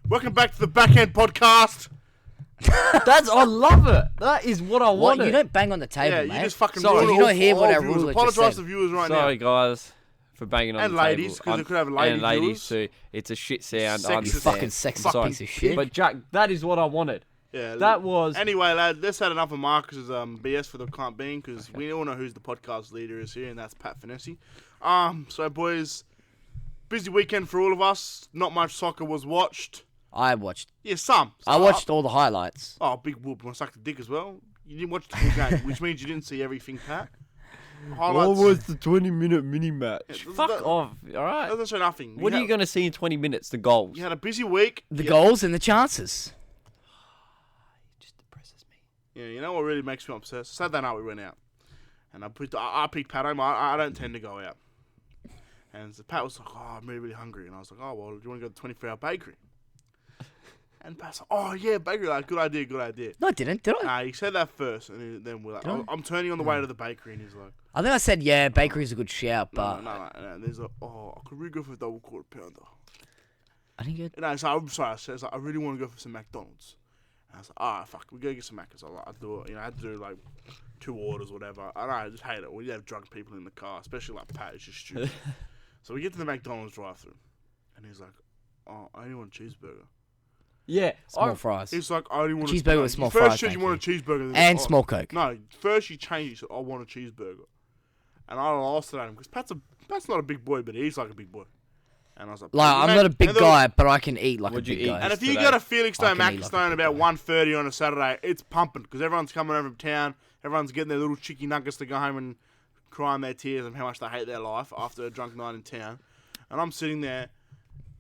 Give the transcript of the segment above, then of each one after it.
Welcome back to the Backhand Podcast. I love it. That is what I wanted. What? You don't bang on the table, mate. You just fucking Sorry, ruin you it don't hear for what all our viewers. ruler just Apologise said. to viewers right Sorry, now. guys, for banging on And the table. ladies, because they could have lady and ladies viewers. too. It's a shit sound. I Sexist. You fucking understand. sexist piece of shit. But Jack, that is what I wanted. Yeah, That was. Anyway, lad, let's had enough of Marcus's BS for the time being, because we all know who's the podcast leader is here, and that's Pat Finessi. So, boys, busy weekend for all of us. Not much soccer was watched. I watched. Yeah, some. I watched all the highlights. Oh, big whoop. Want to suck the dick as well? You didn't watch the full game, which means you didn't see everything, Pat. Highlights. the 20-minute mini match? Fuck off. All right. Doesn't show nothing. What are you going to see in 20 minutes? The goals. You had a busy week. The goals and the chances. It just depresses me. Yeah, you know what really makes me upset? Saturday night we went out, and I picked Pat home. I don't tend to go out, and so Pat was like, "Oh, I'm really, really hungry," and I was like, "Oh, well, do you want to go to the 24-hour bakery?" And Pat's like, "Oh yeah, bakery, like good idea." No, I didn't. Did I? Nah, he said that first, and then we're like, "I'm turning on the way to the bakery," and he's like, I think I said, yeah, bakery's a good shout, but... "No." And he's like, "Oh, could we go for a double quarter pounder?" I didn't get... And so I'm sorry. I said, "I really want to go for some McDonald's." And I was like, fuck, we go get some Maccas. I do it. I had to do like 2 orders, whatever. I just hate it when you have drunk people in the car, especially like Pat. It's just stupid. So we get to the McDonald's drive-thru, and he's like, "Oh, I only want a cheeseburger." Yeah. Small fries. He's like, "I only want Cheeseburger with small First fries, said you thank want a cheeseburger, then And oh, small Coke. No, first you changed. You said, "I want a cheeseburger," and I lost it at him because Pat's not a big boy, but he's like a big boy. And I was like, I'm not a big guy, but I can eat like a What'd you big eat? guy. And if you today. go to Felixstowe I can eat like a Macastone big about guy. 1:30 on a Saturday, it's pumping because everyone's coming over from town. Everyone's getting their little chicky nuggets to go home and crying their tears of how much they hate their life after a drunk night in town. And I'm sitting there,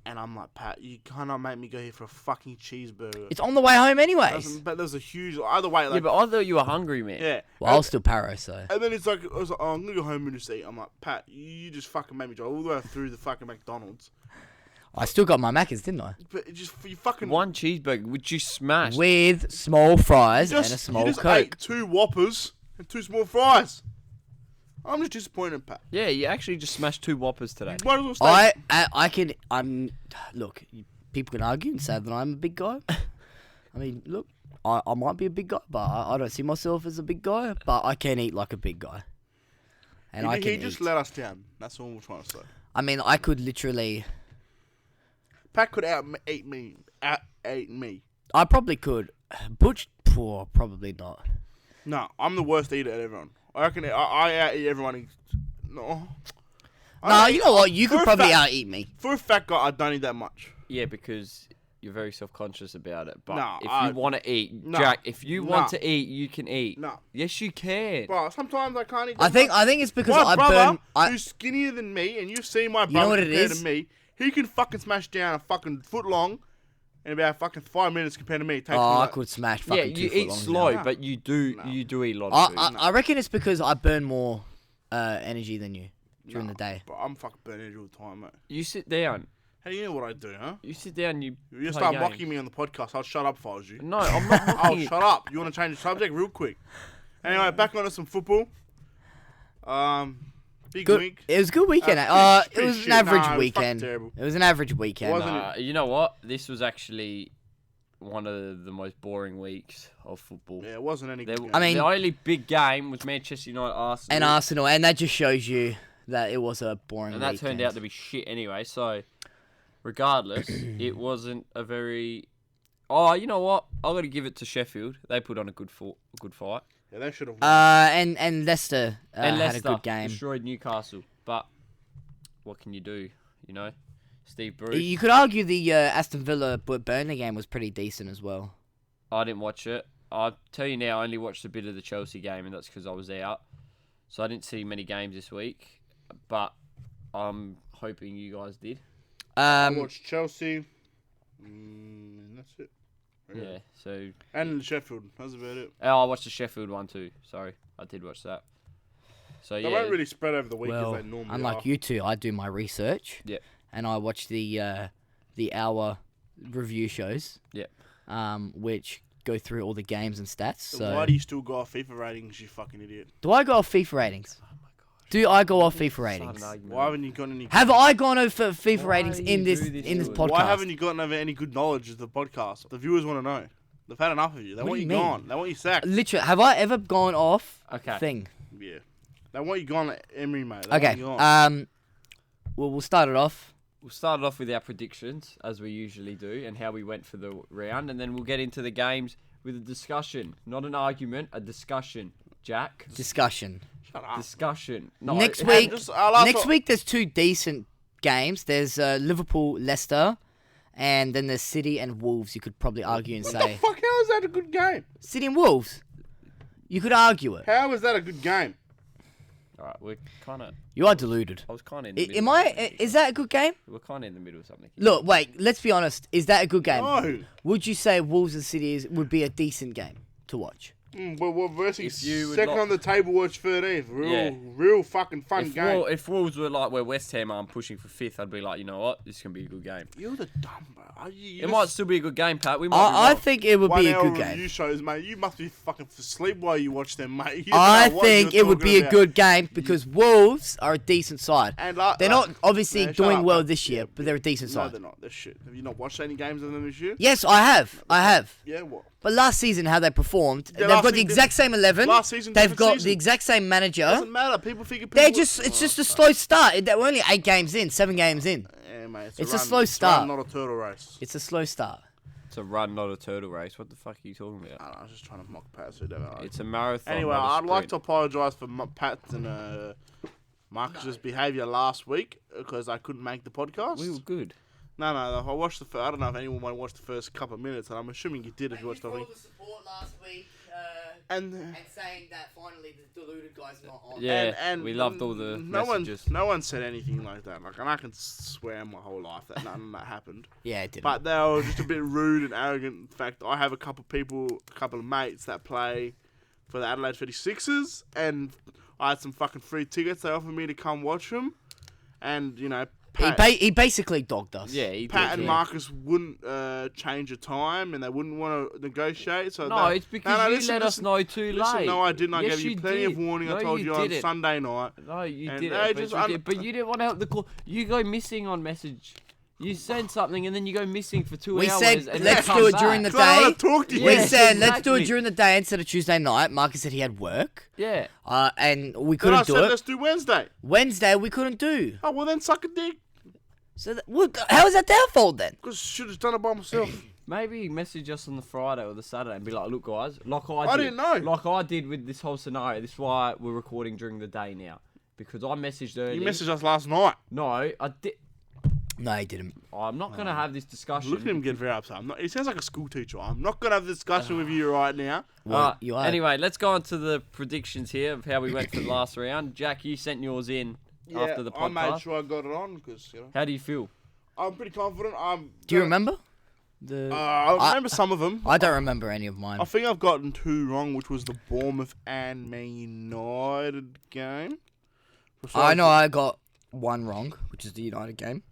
and I'm like, Pat, you cannot make me go here for a fucking cheeseburger. It's on the way home anyways. But there's a huge either way. Like, Yeah, but I thought you were hungry, man. yeah. Well, I was still paro, so... And then it's like, I was like, "Oh, I'm gonna go home and just eat." I'm like, Pat, you just fucking made me drive all the way through the fucking McDonald's. I still got my Maccas, didn't I? But it just you fucking One cheeseburger, which you smashed. With small fries you and a small you just Coke. ate 2 Whoppers and 2 small fries. I'm just disappointed, Pat. Yeah, you actually just smashed 2 Whoppers today. Might as well stay. I can... Look, people can argue and say that I'm a big guy. I mean, look, I might be a big guy, but I don't see myself as a big guy, but I can eat like a big guy. And I can He just eat. let us down. That's all we're trying to say. I mean, I could literally... Pat could out-eat me. I probably could. Butch, probably not. No, I'm the worst eater at everyone. I reckon I out-eat everyone. No. No, you know what? You For could a probably fact- out-eat me. For a fat guy, I don't eat that much. Yeah, because you're very self-conscious about it. But No, if I- you want to eat, No. Jack, if you want No. to eat, you can eat. No. Yes, you can. Bro, sometimes I can't eat that I think much. it's because My I brother, burn... who's skinnier than me, and you've seen my know brother what it compared is? to me, he can fucking smash down a fucking foot long in about fucking 5 minutes compared to me. It takes me I like, could smash Yeah, fucking 2 you foot eat longs slow, now. now. but you do No. you do eat a lot of food. I reckon it's because I burn more energy than you during the day. But I'm fucking burning all the time, mate. You sit down. How do you know what I do, huh? You sit down. You You play start games. mocking me on the podcast. I'll shut up if I was you. No, I'm not Oh, mocking you. shut up. You want to change the subject real quick? Anyway, back onto some football. Big Good. week. It was a good weekend. Pretty It was shit. an average Nah, it was fucking weekend. terrible. It was an average weekend. Wasn't You know what? This was actually one of the most boring weeks of football. Yeah, it wasn't any good. I mean- the only big game was Manchester United Arsenal, And Arsenal, and that just shows you that it was a boring and that weekend. turned out to be shit anyway. So, regardless, it wasn't a very. Oh, you know what? I got to give it to Sheffield. They put on a good fight. Yeah, they should have. And Leicester, And had Leicester a good game. destroyed Newcastle. But what can you do? You know, Steve Bruce. You could argue the Aston Villa Burnley game was pretty decent as well. I didn't watch it. I'll tell you now, I only watched a bit of the Chelsea game, and that's because I was out. So I didn't see many games this week. But I'm hoping you guys did. I watched Chelsea. And that's it. Yeah, so... And Sheffield. That's about it. Oh, I watched the Sheffield one too. Sorry, I did watch that. So, They yeah. won't really spread over the week Well, as they normally unlike are. you two, I do my research. Yeah. And I watch the hour review shows. Yeah. Which go through all the games and stats. So So why do you still go off FIFA ratings, you fucking idiot? do I go off FIFA ratings? Do I go off FIFA Start an ratings? argument. Why haven't you got any? Have I gone over FIFA Why ratings you in this do this in this to us? podcast? Why haven't you gotten over any good knowledge of the podcast? The viewers want to know. They've had enough of you. They What want do you you mean? gone. They want you sacked. Literally, have I ever gone off Okay. thing? Yeah. They want you gone, Emery, mate. They Okay. want you gone. Well, we'll start it off. We'll start it off with our predictions, as we usually do, and how we went for the round, and then we'll get into the games with a discussion. Not an argument, a discussion. Jack? Discussion. Shut up. Discussion. No, Next it- week- I'll Next week, there's 2 decent games. There's Liverpool, Leicester, and then there's City and Wolves. You could probably argue and What the say fuck? How is that a good game? City and Wolves. You could argue it. How is that a good game? Alright, we're kind of... You are deluded. I was kind of in the middle. Am of I? something. Is that a good game? We're kind of in the middle of something. Look, wait. Let's be honest. Is that a good game? No. Would you say Wolves and City would be a decent game to watch? Well, we're versus If you would second like- on the table, watch 13th. Yeah. Real fucking fun If, game. if Wolves were like where West Ham are and pushing for 5th, I'd be like, you know what? This is going to be a good game. You're the dumb, bro. It might still be a good game, Pat. We might be I wrong. think it would be a 1 hour good review game. shows, mate. You must be fucking asleep while you watch them, mate. You don't I know what think you're it would talking be a about. good game because Wolves are a decent side. And They're not obviously Man, shut doing up, well mate. this year, but they're a decent No, side. they're not. They're shit. Have you not watched any games of them this year? Yes, I have. Yeah, what? But last season, how they performed, Yeah, they've last got the season- exact same 11. Last season, They've different got season. the exact same manager. Doesn't matter. People figure. They're people- just it's just a slow start. They're only 8 games in, 7 games in. Yeah, mate. It's a run. slow It's a start. run, not a turtle race. It's a slow start. It's a run, not a turtle race. What the fuck are you talking about? I was just trying to mock Pat. So don't know. It's a marathon. Anyway, not a I'd like sprint. to apologise for Pat's and Marcus's behaviour last week because I couldn't make the podcast. We were good. No, I watched I don't know if anyone watched the first couple of minutes, and I'm assuming you did if you watched the thing. support last week And saying that finally the deluded guy's not on. Yeah, and we loved all the no messages. no one said anything like that. Like, and I can swear my whole life that none of that happened. Yeah, it did. But they were just a bit rude and arrogant. In fact, I have a couple of mates that play for the Adelaide 36ers, and I had some fucking free tickets. They offered me to come watch them, and you know, he basically dogged us. Yeah, he Pat did, and yeah. Marcus wouldn't change a time, and they wouldn't want to negotiate. So No, they, it's because you let us know too Listen, late. no, I didn't. I Yes, gave you you plenty of did. warning. No, I told you you on didn't. Sunday night. No, you And did they it. just But you didn't want to help the call. You go missing on message. You send something and then you go missing for 2 We hours. said, and then let's come do it back. during the So I day. want to talk to you. We Yeah, said, let's do it exactly. during the day instead of Tuesday night. Marcus said he had work. Yeah. And we Then I couldn't do said, it. let's do Wednesday. Wednesday, we couldn't do. Oh, well, then suck a dick. So how is that their fault then? Because I should have done it by myself. Maybe message us on the Friday or the Saturday and be like, look, guys, like I did. didn't know. Like I did with this whole scenario. This is why we're recording during the day now. Because I messaged early. You messaged us last night. No, I did. No, he didn't. I'm not going to have this discussion. Look at him get very upset. He sounds like a school teacher. I'm not going to have a discussion with you right now. Well, you are. Anyway, let's go on to the predictions here of how we went for the last round. Jack, you sent yours in after the I made podcast. sure I got it on because, you know, How do you feel? I'm pretty confident. Do you remember? I remember some of them. I don't remember any of mine. I think I've gotten 2 wrong, which was the Bournemouth and Man United game. I know I got 1 wrong, which is the United game.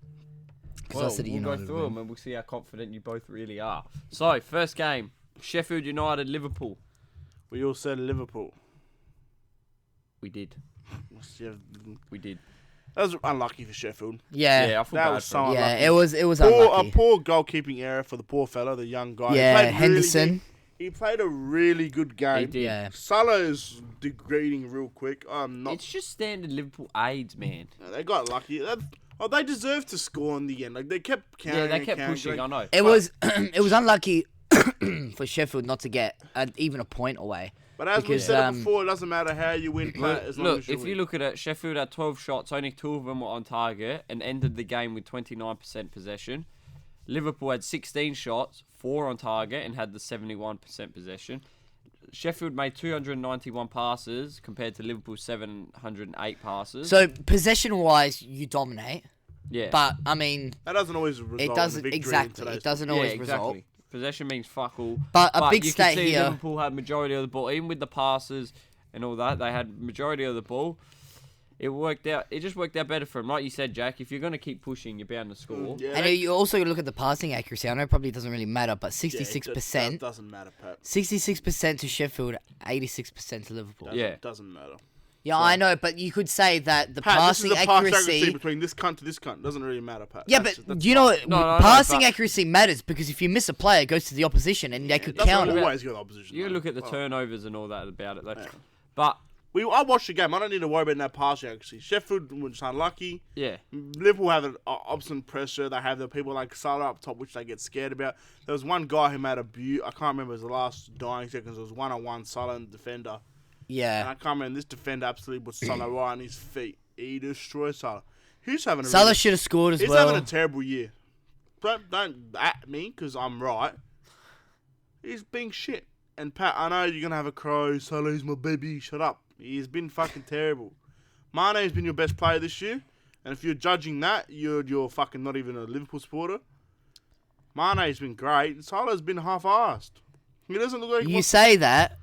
'Cause I Well, said we'll United go through win. them and we'll see how confident you both really are. So, first game, Sheffield United, Liverpool. We all said Liverpool. We did. We did. That was unlucky for Sheffield. Yeah, Yeah, I feel That bad was for so him. yeah, unlucky. it was A unlucky. poor goalkeeping error for the poor fella, the young guy. Yeah, He played Henderson. He played a really good game. He did. Yeah. Salah is degrading real quick. I'm not. It's just standard Liverpool AIDS, man. They got lucky. They deserved to score in the end. Like, they kept counting. Yeah, they and kept counting. pushing, I know. It was it was unlucky for Sheffield not to get even a point away. But as we because, said it before, it doesn't matter how you win, Pat, as long Look, as you if win. you look at it, Sheffield had 12 shots, only 2 of them were on target, and ended the game with 29% possession. Liverpool had 16 shots, 4 on target, and had the 71% possession. Sheffield made 291 passes compared to Liverpool's 708 passes. So possession-wise, you dominate, yeah, but I mean, that doesn't always result it in a doesn't victory in exactly. today's It doesn't yeah, always exactly. result. Possession means fuck all. But a big you stat can see here. Liverpool had majority of the ball, even with the passes and all that. They had majority of the ball. It worked out. It just worked out better for him, like you said, Jack. If you're going to keep pushing, you're bound to score. Yeah, And you also look at the passing accuracy. I know it probably doesn't really matter, but 66%, It doesn't matter, Pat. 66% to Sheffield, 86% to Liverpool. Yeah. Doesn't matter. Yeah, So- I know, but you could say that the Pat, passing this is the pass accuracy. between this cunt to this cunt. Doesn't really matter, Pat. Yeah, That's- but that's you know fine. what? No, Passing but- accuracy matters because if you miss a player, it goes to the opposition and they could That's counter. not always good opposition. You though. look at the Well, turnovers and all that about it, though. Yeah. But, I watched the game. I don't need to worry about that passing accuracy. Sheffield was unlucky. yeah. Liverpool have an opposite pressure. They have the people like Salah up top, which they get scared about. There was one guy who made a I can't remember his last dying seconds. It was 1-on-1 Salah and the defender. And Yeah. I can't remember. This defender absolutely put Salah right on his feet. He destroyed Salah. He's having a Salah really, should have scored as he's well. having a terrible year. Don't at me because I'm right. He's being shit. And Pat, I know you're gonna have a cry. Salah's my baby. Shut up. He's been fucking terrible. Mane's been your best player this year, and if you're judging that, you're fucking not even a Liverpool supporter. Mane's been great. Salah's been half-assed. He doesn't look like. You say that.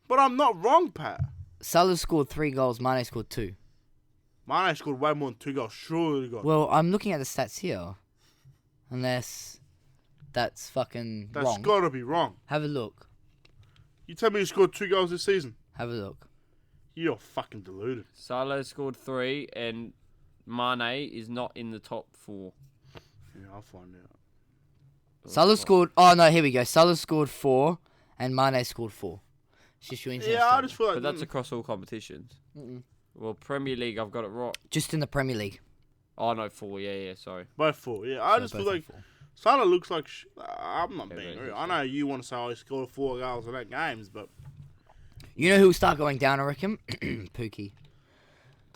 But I'm not wrong, Pat. Salah scored 3 goals. Mane scored 2. Mane scored way more than 2 goals. Surely, God. Well, I'm looking at the stats here. Unless that's fucking That's wrong. got to be wrong. Have a look. You tell me you scored 2 goals this season. Have a look. You're fucking deluded. Salah scored 3, and Mane is not in the top 4. Yeah, I'll find out. Salah scored. Oh no, here we go. Salah scored 4, and Mane scored 4. It's just your internet Yeah, I stat. just feel like. But that's across all competitions. Mm-mm. Well, Premier League, I've got it right. Just in the Premier League. Oh, no, 4. Yeah, sorry. By 4. Yeah, I So just both feel are like 4. Salah looks like. I'm not Yeah, being but real. he's I know you want to say, oh, he scored 4 goals in that games, but. You know who will start going down, I reckon? Pookie.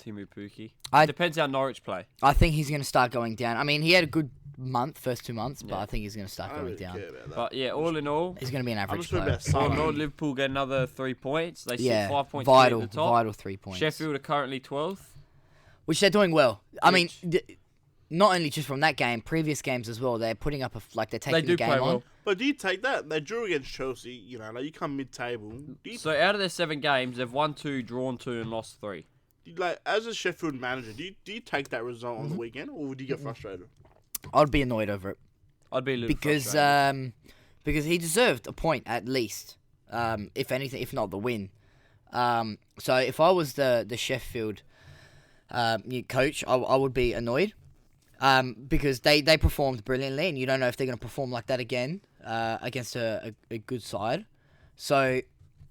Timu Pukki. I- Depends how Norwich play. I think he's going to start going down. I mean, he had a good first 2 months, but Yeah. I think he's going to I start don't going really down. care about that. But, yeah, all in all, He's going to be an I'm average just talking player. about all in all, Salah. Liverpool get another 3 points. They sit Yeah, 5 points vital, at the top. vital 3 points. Sheffield are currently 12th. Which they're doing well. I mean, Which- not only just from that game, previous games as well. They're putting up they're taking They the do game play on. well. But do you take that? They drew against Chelsea. You know, like you come mid-table. Do you, So out of their 7 games, they've won 2, drawn 2, and lost 3. like as a Sheffield manager, do you take that result Mm-hmm. on the weekend, or would you get frustrated? I'd be annoyed over it I'd be a little because frustrated. because he deserved a point at least, if anything, if not the win. So if I was the Sheffield coach, I would be annoyed because they performed brilliantly, and you don't know if they're going to perform like that again against a good side. So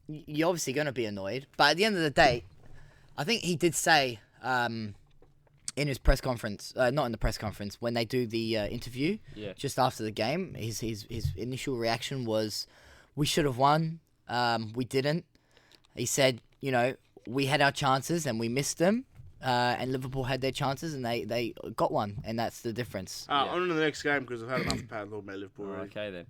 you're obviously going to be annoyed. But at the end of the day, I think he did say in his press conference, not in the press conference, when they do the interview, Yeah. just after the game, his initial reaction was, "We should have won. We didn't." He said, "You know, we had our chances and we missed them, and Liverpool had their chances and they got one, and that's the difference." Yeah. On to the next game because I've had enough of Pat talking about Liverpool already. Okay, then.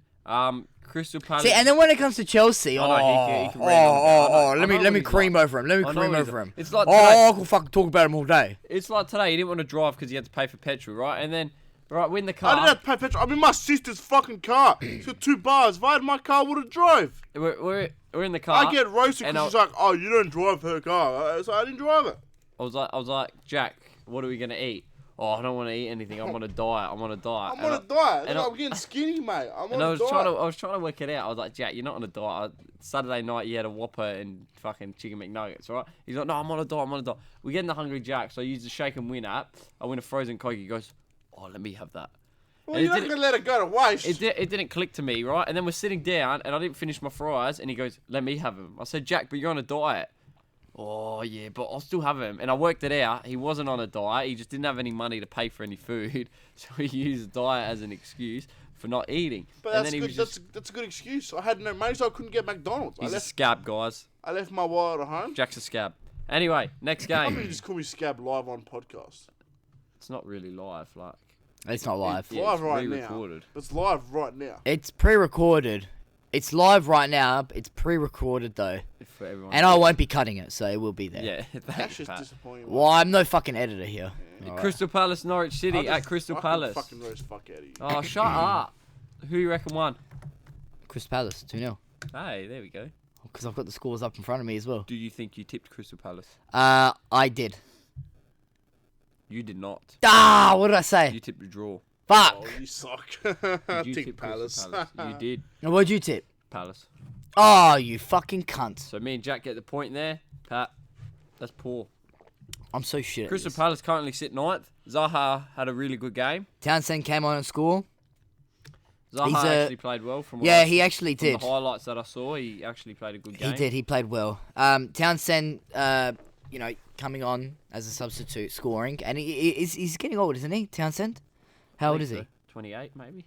Crystal Palace. See, and then when it comes to Chelsea, Oh, no, he can bring them down. I know let me what he's cream like. over him. Let me I know cream what he's over like. him. It's like Oh, today. I can fucking talk about him all day. It's like today. He didn't want to drive because he had to pay for petrol, right? And then, right, when the I car. didn't have to pay petrol. I'm in my sister's fucking car. It's got 2 bars. If I had my car, I would have drove. We're in the car. I get roasted and because she's like, "Oh, you don't drive her car." So I didn't drive it. I was like, Jack, what are we gonna eat? Oh, I don't want to eat anything. I'm on a diet. I'm on a diet. I'm on a diet. and I'm getting skinny, mate. I'm And on I a was diet. trying to work it out. I was like, Jack, you're not on a diet. Saturday night you had a Whopper and fucking chicken McNuggets, right? He's like, no, I'm on a diet. I'm on a diet. We get in the Hungry Jack, so I use the Shake and Win app. I win a frozen Coke. He goes, oh, let me have that. Well, and you're it not didn't- gonna let it go to waste. It didn't click to me, right? And then we're sitting down, and I didn't finish my fries, and he goes, let me have them. I said, Jack, but you're on a diet. Oh, yeah, but I'll still have him. And I worked it out. He wasn't on a diet. He just didn't have any money to pay for any food. So he used diet as an excuse for not eating. But and that's then he good. was just, That's a good excuse. I had no money, so I couldn't get McDonald's. he's a scab, guys. I left my wallet at home. Jack's a scab. Anyway, next I think you game. just call me Scab live on podcast. It's not really live, like. It's not live. It's Yeah, live it's right re-recorded. now. It's live right now. It's pre-recorded. It's live right now. But it's pre-recorded though, For everyone. and I won't be cutting it, so it will be there. Yeah, That's thanks, just Pat. disappointing. Well, I'm no fucking editor here. Alright. Crystal Palace, Norwich City I'll at just Crystal fucking Palace. Fucking roast fuck out of you. Oh, shut up. Who you reckon won? Crystal Palace 2-0. Hey, there we go. Because I've got the scores up in front of me as well. Do you think you tipped Crystal Palace? I did. You did not. Ah, what did I say? You tipped a draw. Fuck. Oh, you suck. Did you Tick tip Palace. Crystal Palace? You did. Now, what'd you tip? Palace. Oh, you fucking cunt. So me and Jack get the point there. Pat. That's poor. I'm so shit at Crystal this. Palace currently sit 9th. Zaha had a really good game. Townsend came on and scored. Zaha actually played well from what Yeah, I he saw- actually from did. the highlights that I saw. He actually played a good game. He did. He played well. Townsend, coming on as a substitute, scoring, and he's getting old, isn't he? Townsend. How old is he? 28, maybe.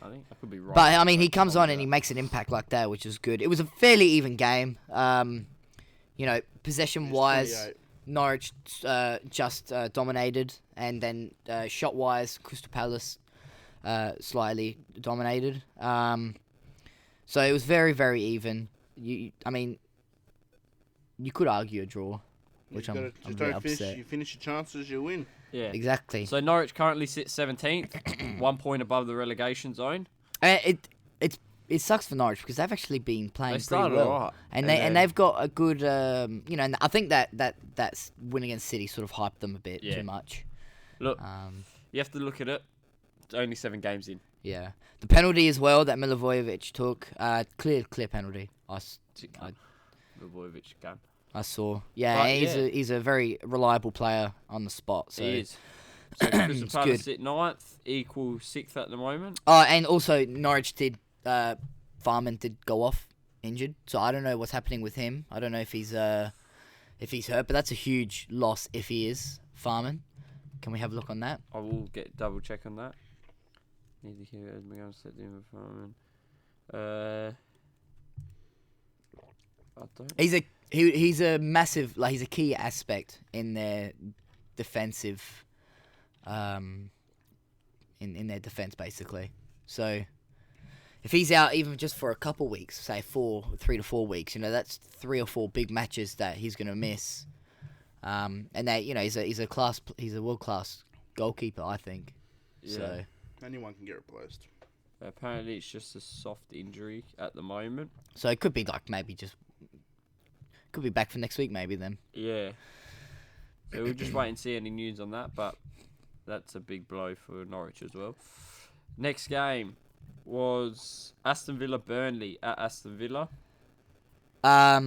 I think I could be wrong. But I mean, he comes on and he makes an impact like that, which is good. It was a fairly even game. Possession wise, 28. Norwich just dominated, and then shot wise, Crystal Palace slightly dominated. So it was very, very even. You could argue a draw, which I'm very upset. You finish your chances, you win. Yeah. Exactly. So Norwich currently sits 17th, 1 point above the relegation zone. It sucks for Norwich because they've actually been playing They pretty started well, alright. and then- they've got a good and I think that win against City sort of hyped them a bit Yeah. too much. Look, you have to look at it. It's only 7 games in. Yeah, the penalty as well that Milivojevic took, clear penalty. Milivojevic game. I saw. Yeah, But, he's a very reliable player on the spot. So. He is. So Crystal It's Palace good. sit 9th, equals 6th at the moment. Oh, and also Norwich did. Farman did go off injured, so I don't know what's happening with him. I don't know if he's hurt, but that's a huge loss if he is Farman. Can we have a look on that? I will get double check on that. Need to hear as we go and set the environment. I don't. He's a massive, he's a key aspect in their defensive, in their defense basically. So if he's out even just for a couple weeks, say 3 to 4 weeks, that's 3 or 4 big matches that he's gonna miss. And that he's a world class goalkeeper, I think. Yeah. So Anyone can get replaced. Apparently, it's just a soft injury at the moment. so it could be could be back for next week maybe then. Yeah. So we'll just wait and see any news on that, but that's a big blow for Norwich as well. Next game was Aston Villa Burnley at Aston Villa. I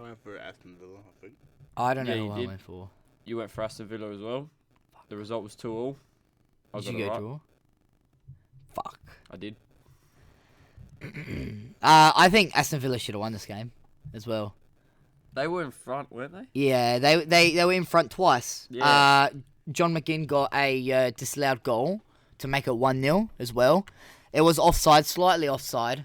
went for Aston Villa, I think. I don't know Yeah, who you I did. went for. You went for Aston Villa as well. The result was 2-2. I Did got you it go right. draw? Fuck. I did. I think Aston Villa should have won this game as well. They were in front, weren't they? Yeah, they were in front twice. Yeah. John McGinn got a disallowed goal to make it 1-0 as well. It was offside, slightly offside.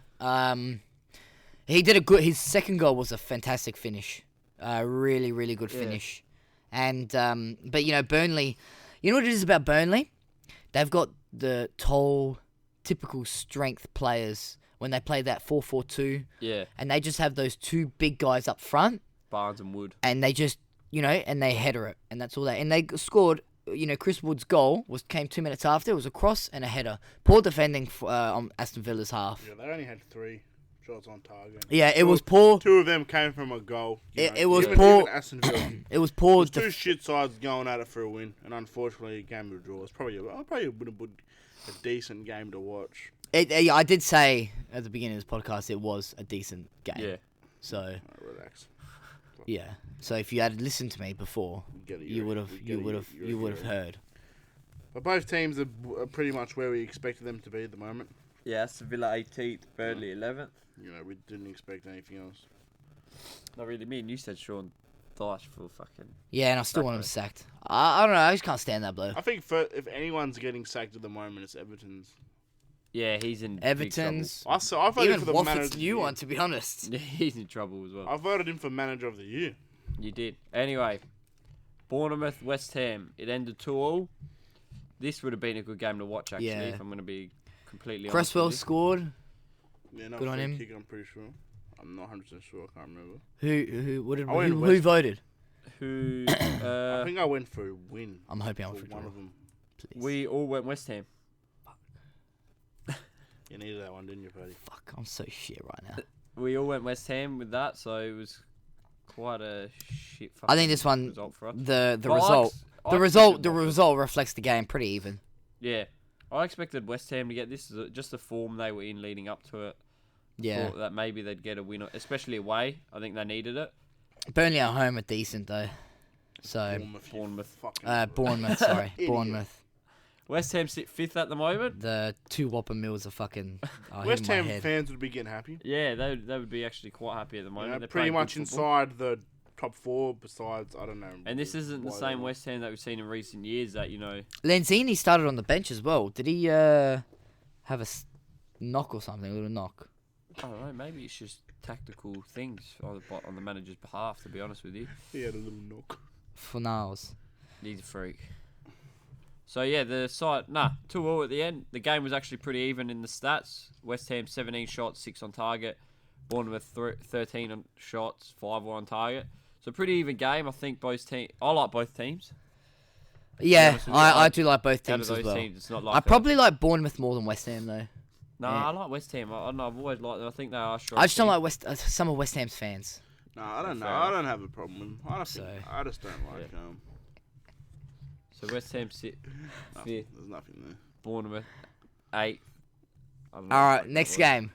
He did his second goal was a fantastic finish. Really, really good finish. And but Burnley, you know what it is about Burnley? They've got the tall, typical strength players when they play that 4-4-2, Yeah. and they just have those 2 big guys up front, Barnes and Wood. and they just and they header it, and that's all that. And they scored. Chris Wood's goal came 2 minutes after. It was a cross and a header. Poor defending on Aston Villa's half. Yeah, they only had 3 shots on target. Yeah, it was poor. 2 of them came from a goal. It was even, poor. Even Aston Villa. It was poor. There's 2 shit sides going at it for a win, and unfortunately, a game of draw. It's probably would have been a decent game to watch. I did say at the beginning of this podcast it was a decent game. Yeah. So Relax. yeah. So if you had listened to me before, you would have heard. But both teams are pretty much where we expected them to be at the moment. Yeah, Aston Villa 18th, Burnley 11th. We didn't expect anything else. Not really me and you said Sean Dyche for fucking... Yeah, and I still want him sacked. I don't know. I just can't stand that bloke. I think if anyone's getting sacked at the moment, it's Everton's. Yeah, he's in Everton's. I voted Even for the Watford's manager of the new year. one, to be honest. big trouble. He's in trouble as well. I voted him for manager of the year. You did. Anyway, Bournemouth, West Ham. It ended 2-2. This would have been a good game to watch, actually, Yeah. if I'm going to be completely Cresswell honest with scored. Yeah, no, Good on free him. kick, I'm pretty sure. I'm not 100% sure. I can't remember. Who voted? you. Who... I think I went for a win. I'm hoping I for went for one draw. of them. Please. we all went West Ham. You needed that one, didn't you, buddy? Fuck, I'm so shit right now. We all went West Ham with that, so it was quite a shit I think this one, result for us. the But result, I the expected result reflects the game pretty even. Yeah. I expected West Ham to get this. Just the form they were in leading up to it. Yeah. Thought that maybe they'd get a win, especially away. I think they needed it. Burnley at home are decent though. So Bournemouth. Bournemouth, sorry, Idiot. Bournemouth. West Ham sit 5th at the moment. The 2 Whopper meals are fucking. West hitting Ham my head. fans would be getting happy. Yeah, they would be actually quite happy at the You moment. know, They're pretty playing much good football. inside the top 4. Besides, I don't know. And this isn't the why same they're West Ham that we've seen in recent years. That Lanzini started on the bench as well. Did he have a knock or something? A little knock. I don't know. Maybe it's just tactical things on the manager's behalf. To be honest with you, He had a little knock. For Niles. he's a freak. So yeah, the side 2-2 at the end. The game was actually pretty even in the stats. West Ham 17 shots, 6 on target. Bournemouth 13 on shots, 5 were on target. So pretty even game. I think both teams. I like both teams. Yeah, honest with you, I do like both Out of teams as those well. teams, it's not like I probably like Bournemouth more than West Ham though. No, yeah. I like West Ham. I don't know. I've always liked them. I think they are strong. I just don't team. like some of West Ham's fans. No, I don't know. Fair I enough. don't have a problem with him. I just don't like Yeah. So West Ham sit nothing. 5th. There's nothing there. Bournemouth 8th. I don't know All what the right, fuck next that was. game.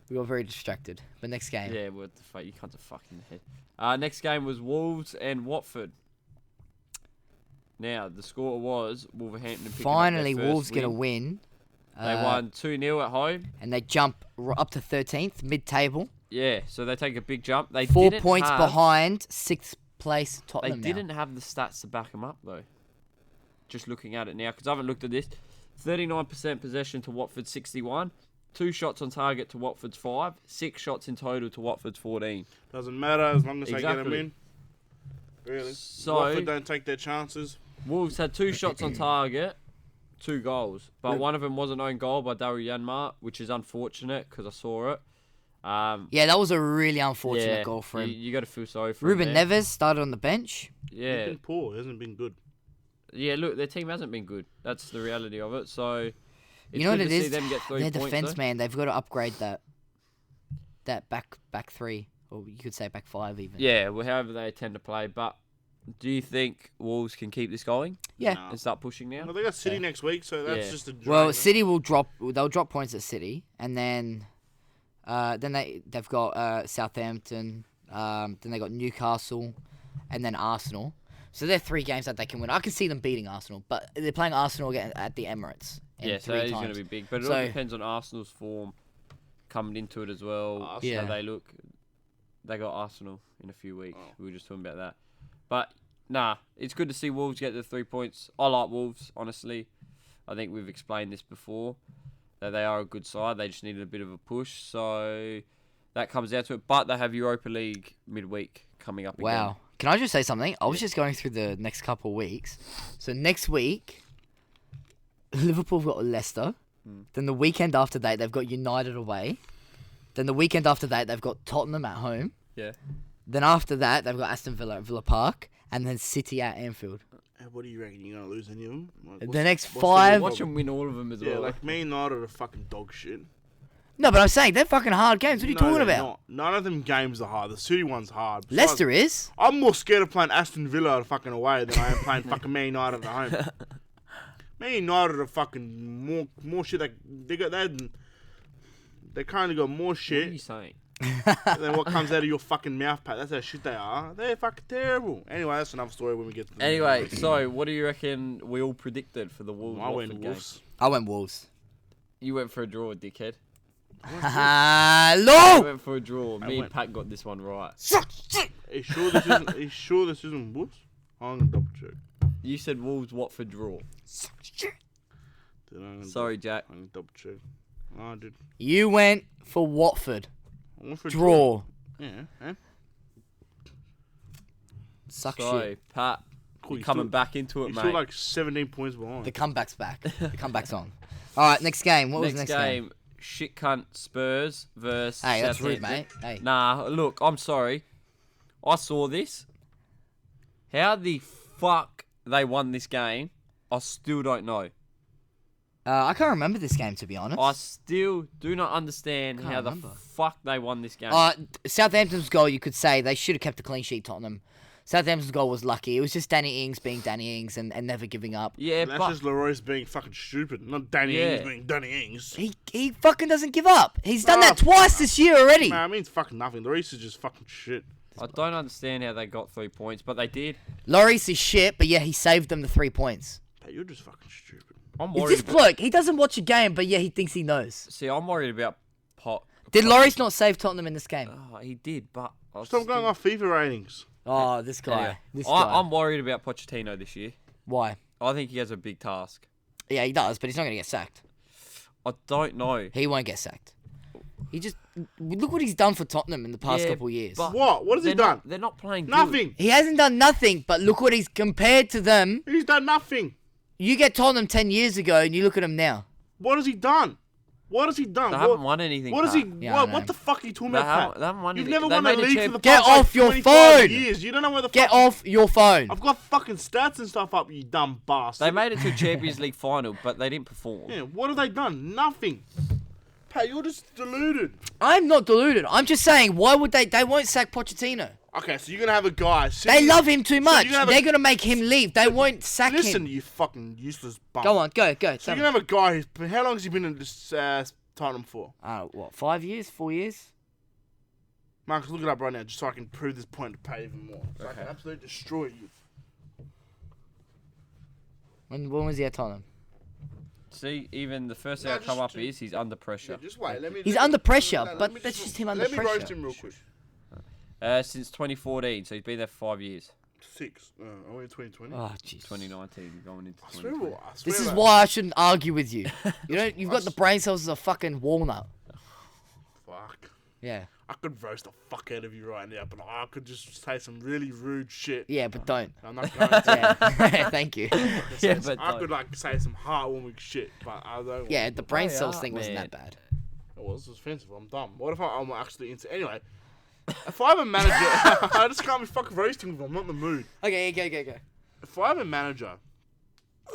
We got very distracted, but next game. Yeah, what the fuck? You can't fucking head. Next game was Wolves and Watford. Now the score was Wolverhampton picking Finally, up their Wolves first get a win. win. They won 2-0 at home. And they jump up to 13th, mid-table. Yeah, so they take a big jump. They 4 didn't points have, behind 6th place They Tottenham now. didn't have the stats to back them up though. Just looking at it now, because I haven't looked at this. 39% possession to Watford's 61. 2 shots on target to Watford's 5. 6 shots in total to Watford's 14. Doesn't matter as long as they get him Exactly. in. Really. So- Watford don't take their chances. Wolves had 2 shots on target, 2 goals. But one of them was an own goal by Daryl Yanmar, which is unfortunate because I saw it. Yeah, that was a really unfortunate goal for him. You got to feel sorry for Ruben him there. Neves started on the bench. Yeah. He's been poor. He hasn't been good. Yeah, look, their team hasn't been good. That's the reality of it. So, it's You know what good it to see is? them get 3 Their points, defense, though. man, they've got to upgrade that back 3, or you could say back 5 even. Yeah, well, however they tend to play. But do you think Wolves can keep this going Yeah. Nah. and start pushing now? Well, they got City Yeah. next week, so that's Yeah. just a drain. Well, City will drop. They'll drop points at City, and then they've got Southampton. Then they got Newcastle, and then Arsenal. So they're 3 games that they can win. I can see them beating Arsenal, but they're playing Arsenal again at the Emirates. in Yeah, so 3 that is going times. to be big. But it So- all depends on Arsenal's form coming into it as well. Arsenal. Yeah. How they look. They got Arsenal in a few weeks. Oh. We were just talking about that. But, it's good to see Wolves get the 3 points. I like Wolves, honestly. I think we've explained this before, that they are a good side. They just needed a bit of a push. So, that comes down to it. But they have Europa League midweek coming up again. Wow. Can I just say something? I was just going through the next couple of weeks. So next week, Liverpool have got Leicester. Then the weekend after that, they've got United away. Then the weekend after that, they've got Tottenham at home. Yeah. Then after that, they've got Aston Villa at Villa Park. And then City at Anfield. Hey, what do you reckon? You're going to lose any of them? Like, The what's- next what's 5 Watch them win all of them as Yeah, well. like Me United are fucking dog shit. No, but I'm saying they're fucking hard games. What are you No, talking they're about? not. None of them games are hard. The City one's hard. Besides, Leicester is. I'm more scared of playing Aston Villa at fucking away than I am playing fucking Man United at home. Man United are fucking more shit. They kind of got more What are shit you saying? than what comes out of your fucking mouth, Pat. That's how shit they are. They're fucking terrible. Anyway, that's another story when we get to the Anyway, so what do you reckon we all predicted for the Wolves? I went Watford game? Wolves. I went Wolves. You went for a draw, dickhead. You Hello! went for a draw. Me and went- Pat got this one right. Are you sure this isn't? Are you sure this isn't Wolves? I'm gonna double check. You said Wolves, Watford draw. Sorry, Jack. I'm gonna double check. Oh, dude. You went for Watford. I went for a Draw. Yeah. Eh? Suck So, shit. Pat, Cool. you're coming back into it, You're mate. still like 17 points behind. The comeback's back. The comeback's on. All right, next game. What was the next next game? game, shit cunt Spurs versus Hey, that's rude, Southampton. mate. Hey. Nah, look, I'm sorry. I saw this. How the fuck they won this game, I still don't know. I can't remember this game, to be honest. I still do not understand Can't how remember. the fuck they won this game. Southampton's goal, you could say, they should have kept a clean sheet, Tottenham. Southampton's goal was lucky. It was just Danny Ings being Danny Ings and never giving up. yeah, That's but just Leroy's being fucking stupid, not Danny Yeah. Ings being Danny Ings. He fucking doesn't give up. He's done Oh, that twice this year already. Man, it means fucking nothing. Lloris is just fucking shit. I don't understand how they got 3 points, but they did. Lloris is shit, but yeah, he saved them the 3 points. Hey, you're just fucking stupid. I'm Is worried. this bloke? He doesn't watch a game, but yeah, he thinks he knows. See, I'm worried about Did Lloris not save Tottenham in this game? Oh, he did, but Stop going off FIFA ratings. Oh, this guy. Anyway, This guy. I'm worried about Pochettino this year. Why? I think he has a big task. Yeah, he does, but he's not going to get sacked. I don't know. He won't get sacked. He just look what he's done for Tottenham in the past Yeah, couple of years. but- What? What has he They're done? not- They're not playing good. Nothing. He hasn't done nothing, but look what he's compared to them. He's done nothing. You get Tottenham 10 years ago, and you look at him now. What has he done? What has he done? They What, haven't won anything. what has he? Pat. Yeah, I know. what the fuck are you talking They about, haven't, Pat? they haven't won You've anything. never They won a made league for champ- the Get past like, off your 25 phone. years. You don't know where the Get fuck. off your phone. I've got fucking stats and stuff up, you dumb bastard. They made it to a Champions League final, but they didn't perform. Yeah, what have they done? Nothing. Pat, you're just deluded. I'm not deluded. I'm just saying, why would they? They won't sack Pochettino. Okay, so you're gonna have a guy. They love him too much. you're gonna have They're gonna make him leave. They won't sack Listen, him. you fucking useless bum. Go on, go. So Tell you're me. gonna have a guy who's. How long has he been in this Tottenham for? What? 5 years? 4 years? Marcus, look it up right now, just so I can prove this point to pay even more. So I Okay. can absolutely destroy you. When was he at Tottenham? See, even the first thing No, that come just- up is he's under pressure. Yeah, just wait. Let me. He's let me- under pressure, no, let but me that's just him let under me roast pressure. him real quick. Since 2014, so he's been there for 5 years. 6. Only 2020. Oh, jeez. 2019 going into I swear, 2020. I swear This is that- why I shouldn't argue with you. You've got the brain cells as a fucking walnut. Fuck. Yeah. I could roast the fuck out of you right now, but I could just say some really rude shit. Yeah, but don't. I'm not going to. Yeah. Thank you. Yeah, but I could like say some heartwarming shit, but I don't. Yeah, the brain Hurry cells up, thing wasn't man. that bad. It was offensive. I'm dumb. What if I'm actually into? Anyway, if I'm a manager, I just can't be fucking roasting with him. I'm not in the mood. Okay, go. If I'm a manager,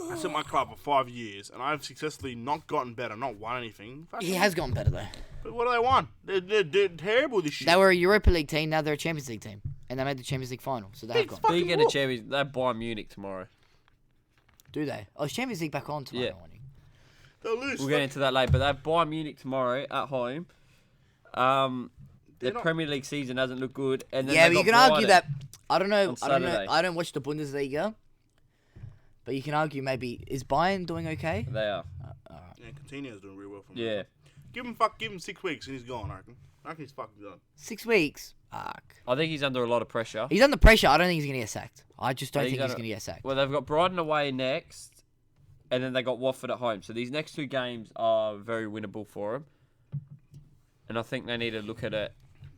I set my club for 5 years, and I've successfully not gotten better, not won anything. Fuck He them. has gotten better though. But what do they want? They're terrible this year. They were a Europa League team, now they're a Champions League team. And they made the Champions League final, so they have Big gone. fuck- Speaking Fucking of what? Champions, they Bayern Munich tomorrow. Do they? Oh, is Champions League back on tomorrow Yeah. morning? They'll lose. We'll get into that later, but they have Bayern Munich tomorrow at home. They're The not- Premier League season hasn't looked good, and then Yeah, they but you got can argue Brighton. that. I don't know. on I don't know. Saturday. I don't watch the Bundesliga. But you can argue maybe is Bayern doing okay? They are. Yeah, Coutinho's doing real well for me. Yeah. Give him 6 weeks and he's gone. I reckon he's fucking done. 6 weeks. Fuck. I think he's under a lot of pressure. He's under pressure. I don't think he's gonna get sacked. I just don't Yeah, think he's he's under- gonna get sacked. Well, they've got Brighton away next, and then they got Watford at home. So these next 2 games are very winnable for them. And I think they need to look at it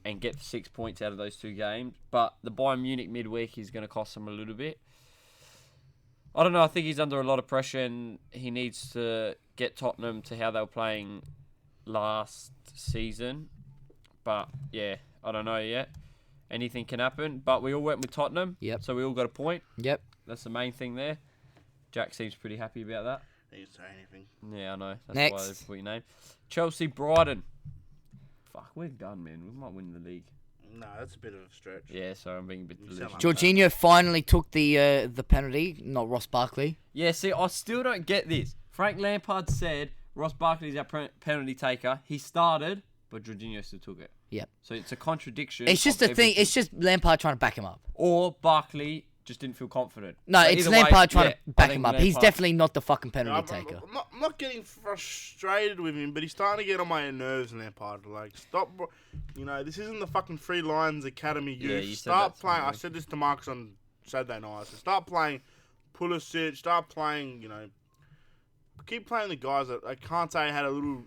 and get 6 points out of those 2 games. But the Bayern Munich midweek is going to cost them a little bit. I don't know. I think he's under a lot of pressure, and he needs to get Tottenham to how they were playing last season. But yeah, I don't know yet. Anything can happen. But we all went with Tottenham. Yep. So we all got a point. Yep. That's the main thing there. Jack seems pretty happy about that. He didn't say anything. Yeah, I know. That's Next. why they put your name. Chelsea, Brighton. Fuck, we're done, man. We might win the league. No, that's a bit of a stretch. Yeah, so I'm being a bit You sound delusional. like- Jorginho finally took the penalty, not Ross Barkley. Yeah, see, I still don't get this. Frank Lampard said Ross Barkley's our penalty taker. He started, but Jorginho still took it. Yep. So it's a contradiction. It's just of a thing. everything. It's just Lampard trying to back him up. Or Barkley just didn't feel confident. No, But it's either way, Lampard trying yeah, to I back think him up. He's Lampard- definitely not the fucking No, penalty taker. I'm not getting frustrated with him, but he's starting to get on my nerves, Lampard. Like, stop. This isn't the fucking Free Lions Academy youth. Yeah, you said Start that to playing. me. I said this to Marcus on Saturday night. I said, start playing Pulisic. Start playing, keep playing the guys that I can't say had a little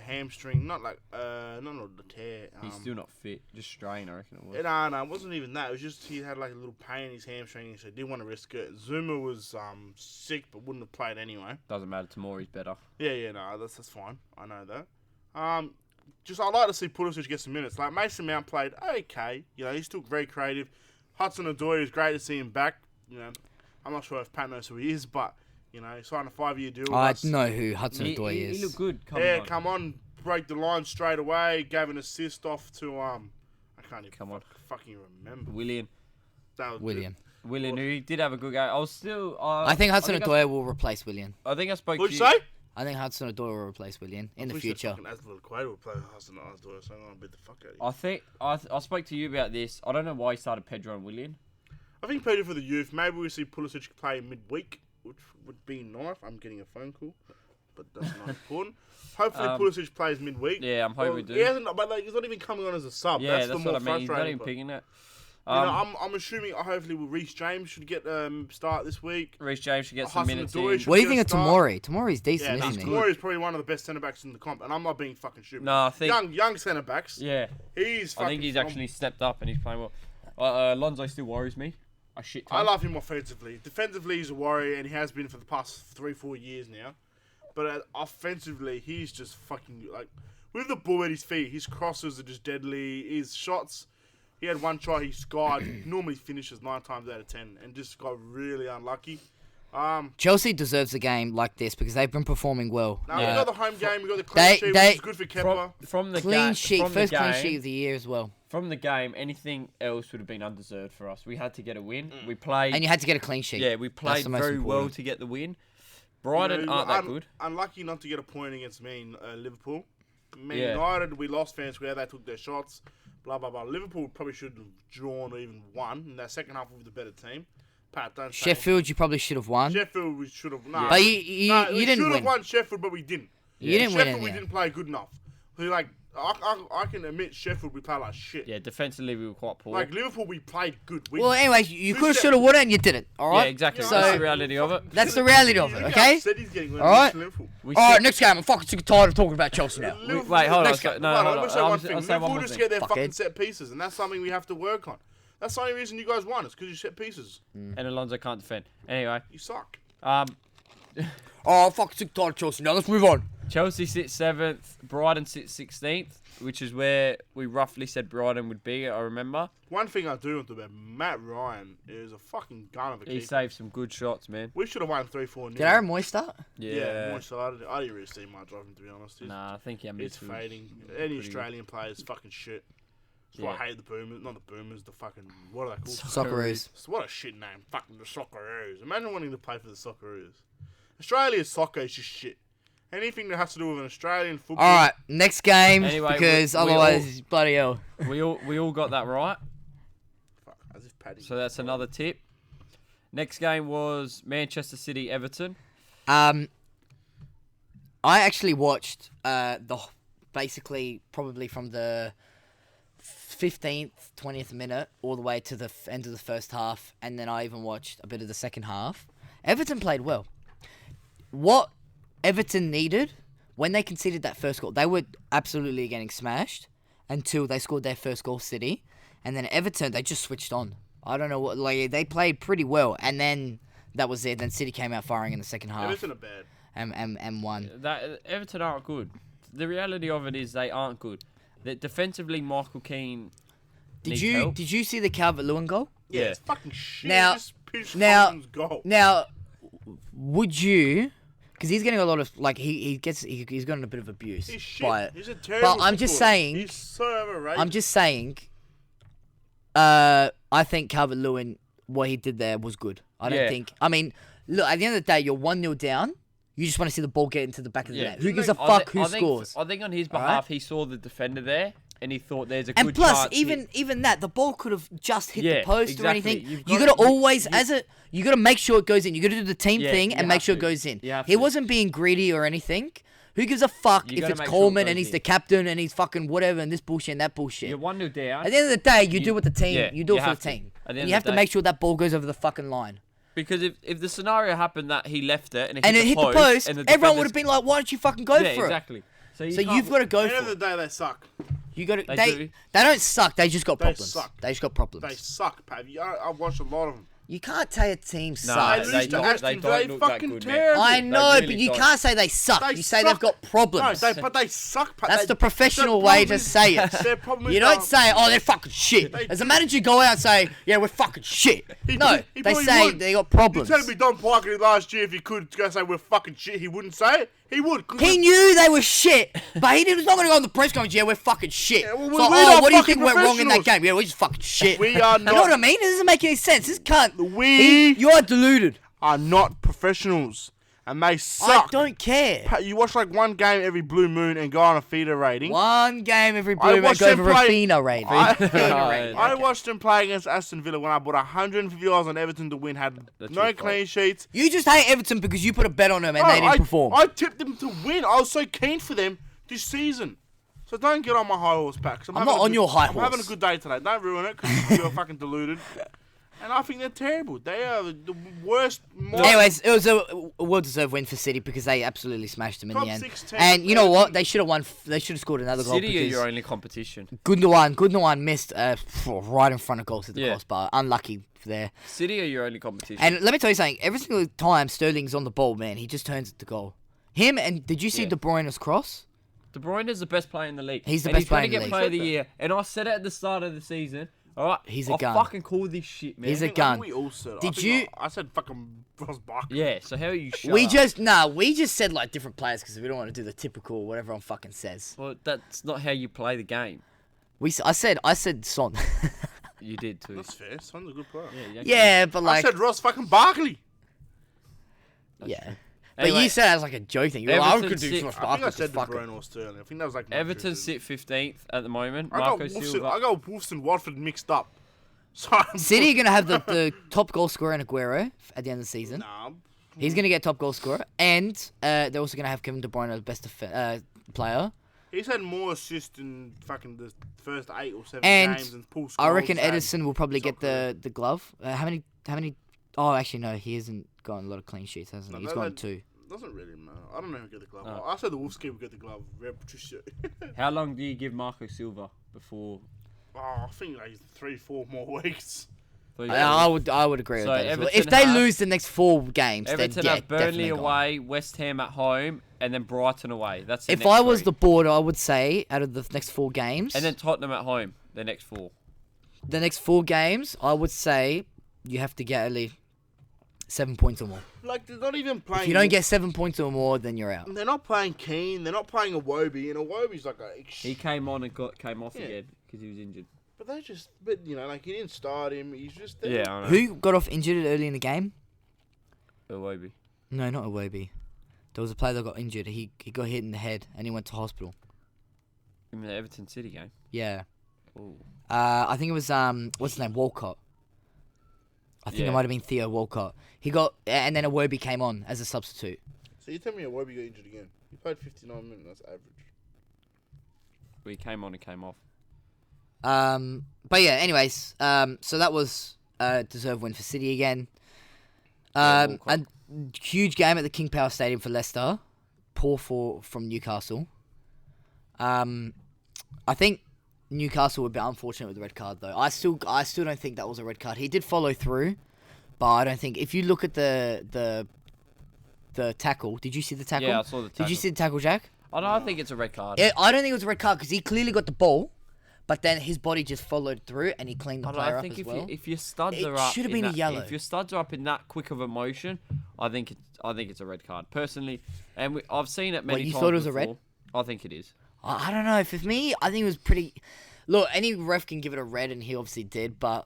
hamstring. Not the tear. He's still not fit. Just strain, I reckon it was. No, it wasn't even that. It was just he had like a little pain in his hamstring, so he didn't want to risk it. Zuma was sick, but wouldn't have played anyway. Doesn't matter. Tomorrow he's better. Yeah, no, that's fine. I know that. I'd like to see Pulisic get some minutes. Like Mason Mount played okay. He's still very creative. Hudson-Odoi was great to see him back. I'm not sure if Pat knows who he is, but he signed a 5-year deal. with I us. know who Hudson-Odoi He is. looked good. Come on, break the line straight away. Gave an assist off to I can't even fucking remember. William. That was William. William, who did have a good game. I was still. I think Hudson-Odoi will replace William. I think I spoke What'd to you you. say? I think Hudson-Odoi will replace Willian in the future. Fucking Azpilicueta will play Hudson-Odoi, so I'm gonna beat the fuck out of you. I think I spoke to you about this. I don't know why he started Pedro and Willian. I think Pedro for the youth. Maybe we see Pulisic play midweek, which would be nice. I'm getting a phone call, but that's not important. Hopefully Pulisic plays midweek. Yeah, I'm hoping we do. He hasn't, but like, he's not even coming on as a sub. Yeah, that's the that's more what I mean. He's not frustrating even part. picking it. You know, I'm assuming hopefully Reece James should get start this week. Reece James should get some minutes in. Hudson-Odoi What do you should think of get a start. Tamori? Tamori's decent, Yeah, isn't he? Tamori is probably one of the best centre backs in the comp, and I'm not being fucking stupid. No, I think young centre backs. yeah. He's. I think he's actually stepped up and he's playing well. Lonzo still worries me. A shit ton. I love him offensively. Defensively, he's a worry, and he has been for the past 3-4 years now. But offensively, he's just fucking like with the ball at his feet. His crosses are just deadly. His shots. He had one try he scored. He normally finishes 9 times out of 10, and just got really unlucky. Chelsea deserves a game like this because they've been performing well. Now we got the home game. We got the clean sheet, which is good for Kepa. From the Clean game, sheet, from first the clean game, sheet of the year as well. From the game, anything else would have been undeserved for us. We had to get a win. We played. And you had to get a clean sheet. Yeah, we played the most very well important. to get the win. Brighton aren't that good. Unlucky not to get a point against me in Liverpool. Man Yeah. United, we lost fair and square. They took their shots. Blah, blah, blah. Liverpool probably should have drawn or even won. In that second half, we were the better team. Pat, don't say Sheffield, you probably should have won. Sheffield, we should have. Nah, But we you didn't should have win. won Sheffield, but we didn't. You didn't win Sheffield, in we the didn't end. play good enough. So, like, I can admit Sheffield, we played like shit. Yeah, defensively we were quite poor. Like, Liverpool, we played good. Well, anyway, you could have, should have won it and you didn't. All right? yeah, exactly. So- That's the reality of it. That's the reality of it, okay? All right. We All right, still- next game. I'm fucking sick and tired of talking about Chelsea now. wait, hold on. Next So, game. no, hold Let on. me say one I'll thing. say one Liverpool more just thing. get their fucking Fuckhead. set pieces, and that's something we have to work on. That's the only reason you guys won. It's because you set pieces. And Alonso can't defend. Anyway, You suck. Oh, I'm fucking sick and tired of Chelsea now. Let's move on. Chelsea sits 7th, Brighton sits 16th, which is where we roughly said Brighton would be, I remember. One thing I do want to about Matt Ryan is a fucking gun of a He keeper. saved some good shots, man. We should have won 3-4 Did Aaron Moy start? Yeah, more so. I didn't really see much of him, to be honest. Nah, I think yeah, It's fading. Any Australian players fucking shit. That's why I hate the Boomers. Not the Boomers, the fucking... What are they called? Socceroos. What a shit name. Fucking the Socceroos. Imagine wanting to play for the Socceroos. Australia's soccer is just shit. Anything that has to do with an Australian football... All right, next game Anyway, because we otherwise, bloody hell. We all got that right. Fuck, as if Paddy... So that's another tip. Next game was Manchester City Everton. I actually watched basically probably from the 15th, 20th minute all the way to the end of the first half, and then I even watched a bit of the second half. Everton played well. What Everton needed, when they conceded that first goal, they were absolutely getting smashed until they scored their first goal, City. And then Everton, they just switched on. I don't know what, like, they played pretty well. And then that was it. Then City came out firing in the second half Everton are bad. and won. Everton aren't good. The reality of it is they aren't good. That defensively, Michael Keane needs help. Did you see the Calvert-Lewin goal? Yeah, Yeah. it's fucking shit. Now- Just pinch now- Foden's goal. Now, would you? Because he's getting a lot of he's gotten a bit of abuse. He's shit. By it. He's a terrible But I'm just footballer. saying. He's so overrated. I'm just saying. I think Calvert-Lewin, what he did there was good. I don't Yeah. think. I mean, look. At the end of the day, you're 1-0 down. You just want to see the ball get into the back of the Yeah. net. Who gives a I fuck thi- who I think- scores? I think on his Alright? behalf, he saw the defender there and he thought there's a And good plus, chance. even that, the ball could have just hit Yeah, the post exactly. or anything. You've You got- got to you- always, you- you got to make sure it goes in. You got to do the team Yeah, thing you and make have sure it to. goes in. You have He to. wasn't being greedy or anything. Who gives a fuck You if gotta it's make sure it Coleman goes and he's in. the captain and he's fucking whatever and this bullshit and that bullshit? You're 1-0 down. At the end of the day, you You- do what the team. yeah, you do you it for the have to. team. At the end And of you have the to day- make sure that ball goes over the fucking line. Because if the scenario happened that he left it and it And it hit the post, and the everyone would defenders- have been like, "Why don't you fucking go yeah, for it?" exactly. So, So you've got to go At the end for of the it. day, they suck. You got to. They They do. don't suck. They just got They problems. suck. They just got problems. They suck, Pav. I've watched a lot of them. You can't tell a team No, sucks. They they lose to don't- Aston they Villa, don't look that fucking good, man. terrible. I They know, really but you don't. can't say they suck. They You say suck. they've got problems. No, but they suck, Pav. That's They- the professional their way problem to is- say it. Their problem is You don't that- say, "Oh, they're fucking shit." They As a do. manager, go out and say, "Yeah, we're fucking shit." He- No, he they probably say would. they got problems. You telling me Don Parker last year, if he could go say we're fucking shit, he wouldn't say it? He would. 'Cause He knew they were shit, but he was not going to go on the press conference. Yeah, we're fucking shit. Yeah, well, So, we're not what do you fucking think went wrong in that professionals. game? Yeah, we're just fucking shit. We are You know not- what I mean? It doesn't make any sense. This cunt. We- You are deluded. are not professionals. and they suck. I don't care. You watch like one game every blue moon and go on a feeder rating. One game every blue moon watched go them over a play- FINA rating. I watched them play against Aston Villa when I bought $150 on Everton to win. Had That's no your fault. clean sheets. You just hate Everton because you put a bet on them and they didn't perform. I tipped them to win. I was so keen for them this season. So don't get on my high horse, Pat. I'm not on your high I'm horse. having a good day today. Don't ruin it because you're fucking deluded. And I think they're terrible. They are the worst. Anyways, it was a well-deserved win for City because they absolutely smashed them in Top the end. 6 team, And you know what? Everton. They should have won. They should have scored another goal City are because your only competition. Gundogan missed right in front of goals at the Yeah. crossbar. Unlucky there. City are your only competition. And let me tell you something. Every single time Sterling's on the ball, man, he just turns it to goal. Him and did you see Yeah. De Bruyne's cross? De Bruyne is the best player in the league. He's the and best player in the He's league. trying to get player of the year. And I said it at the start of the season. All right, He's a I'll gun. fucking call this shit, man. He's a I think gun. We all said. Did I think you- I said fucking Ross Barkley. Yeah. So how are you? Shut We up? just said like different players because we don't want to do the typical what everyone fucking says. Well, that's not how you play the game. I said Son. You did too. That's fair. Son's a good player. Yeah. Yeah, but I like said Ross fucking Barkley. yeah. Anyway, But you said it as like a joke thing. You're like, I Everton could do sit- Ross I think Barkley. I said De fuck it. Bruyne or Sterling. I think that was like my Everton fifth. sit 15th at the moment. I Marco got Wolves. Silva. I got Wolves and Watford mixed up. So I'm City are gonna have the top goal scorer in Aguero at the end of the season. Nah, He's gonna get top goal scorer, and they're also gonna have Kevin De Bruyne as best player. he's had more assists in fucking the first 8 or 7 And games and Paul I reckon Scholes had. Edison will probably get Soccer. the glove. How many? Oh, actually no, he hasn't gotten a lot of clean sheets, hasn't he? No, He's that- gotten that- 2. Doesn't really matter. I don't know who get the glove. Oh. I said the Wolves keeper get the glove. How long do you give Marco Silva before? I think like 3-4 more weeks. I would agree So with that. As well. Everton If they have- lose the next 4 games, Everton then yeah, have Burnley definitely gone. away, West Ham at home, and then Brighton away. That's the If next I was 3. the board, I would say out of the next 4 games, And then Tottenham at home, the next 4. the next 4 games, I would say you have to get at least 7 points or more. Like they're not even playing. If you don't get 7 points or more, then you're out. They're not playing Keane. They're not playing Iwobi, and Iwobi's like a. He came on and came off Yeah. again because he was injured. But they just, but you know, like he didn't start him. He's just there. Yeah, I know. Who got off injured early in the game? Iwobi. No, not Iwobi. There was a player that got injured. He got hit in the head and he went to hospital. In the Everton City game. Yeah. Ooh. I think it was what's his name, Walcott. I think it Yeah. might have been Theo Walcott. He got, and then Iwobi came on as a substitute. So you tell me Iwobi got injured again? He played 59 minutes. That's average. He came on and came off. But yeah. Anyways, so that was a deserved win for City again. Yeah, A huge game at the King Power Stadium for Leicester. Poor from Newcastle. I think Newcastle would be unfortunate with the red card though. I still don't think that was a red card. He did follow through, but I don't think if you look at the tackle, did you see the tackle? Yeah, I saw the tackle. Did you see the tackle, Jack? I think it's a red card. I don't think it was a red card because he clearly got the ball, but then his body just followed through and he cleaned the player I up think as if well. if your studs It are up, should have in been a that- yellow. If your studs are up in that quick of a motion, I think it's a red card personally. And I've seen it many you times. thought it was a red? before. I think it is. I don't know. For me, I think it was pretty. Look, any ref can give it a red, and he obviously did, but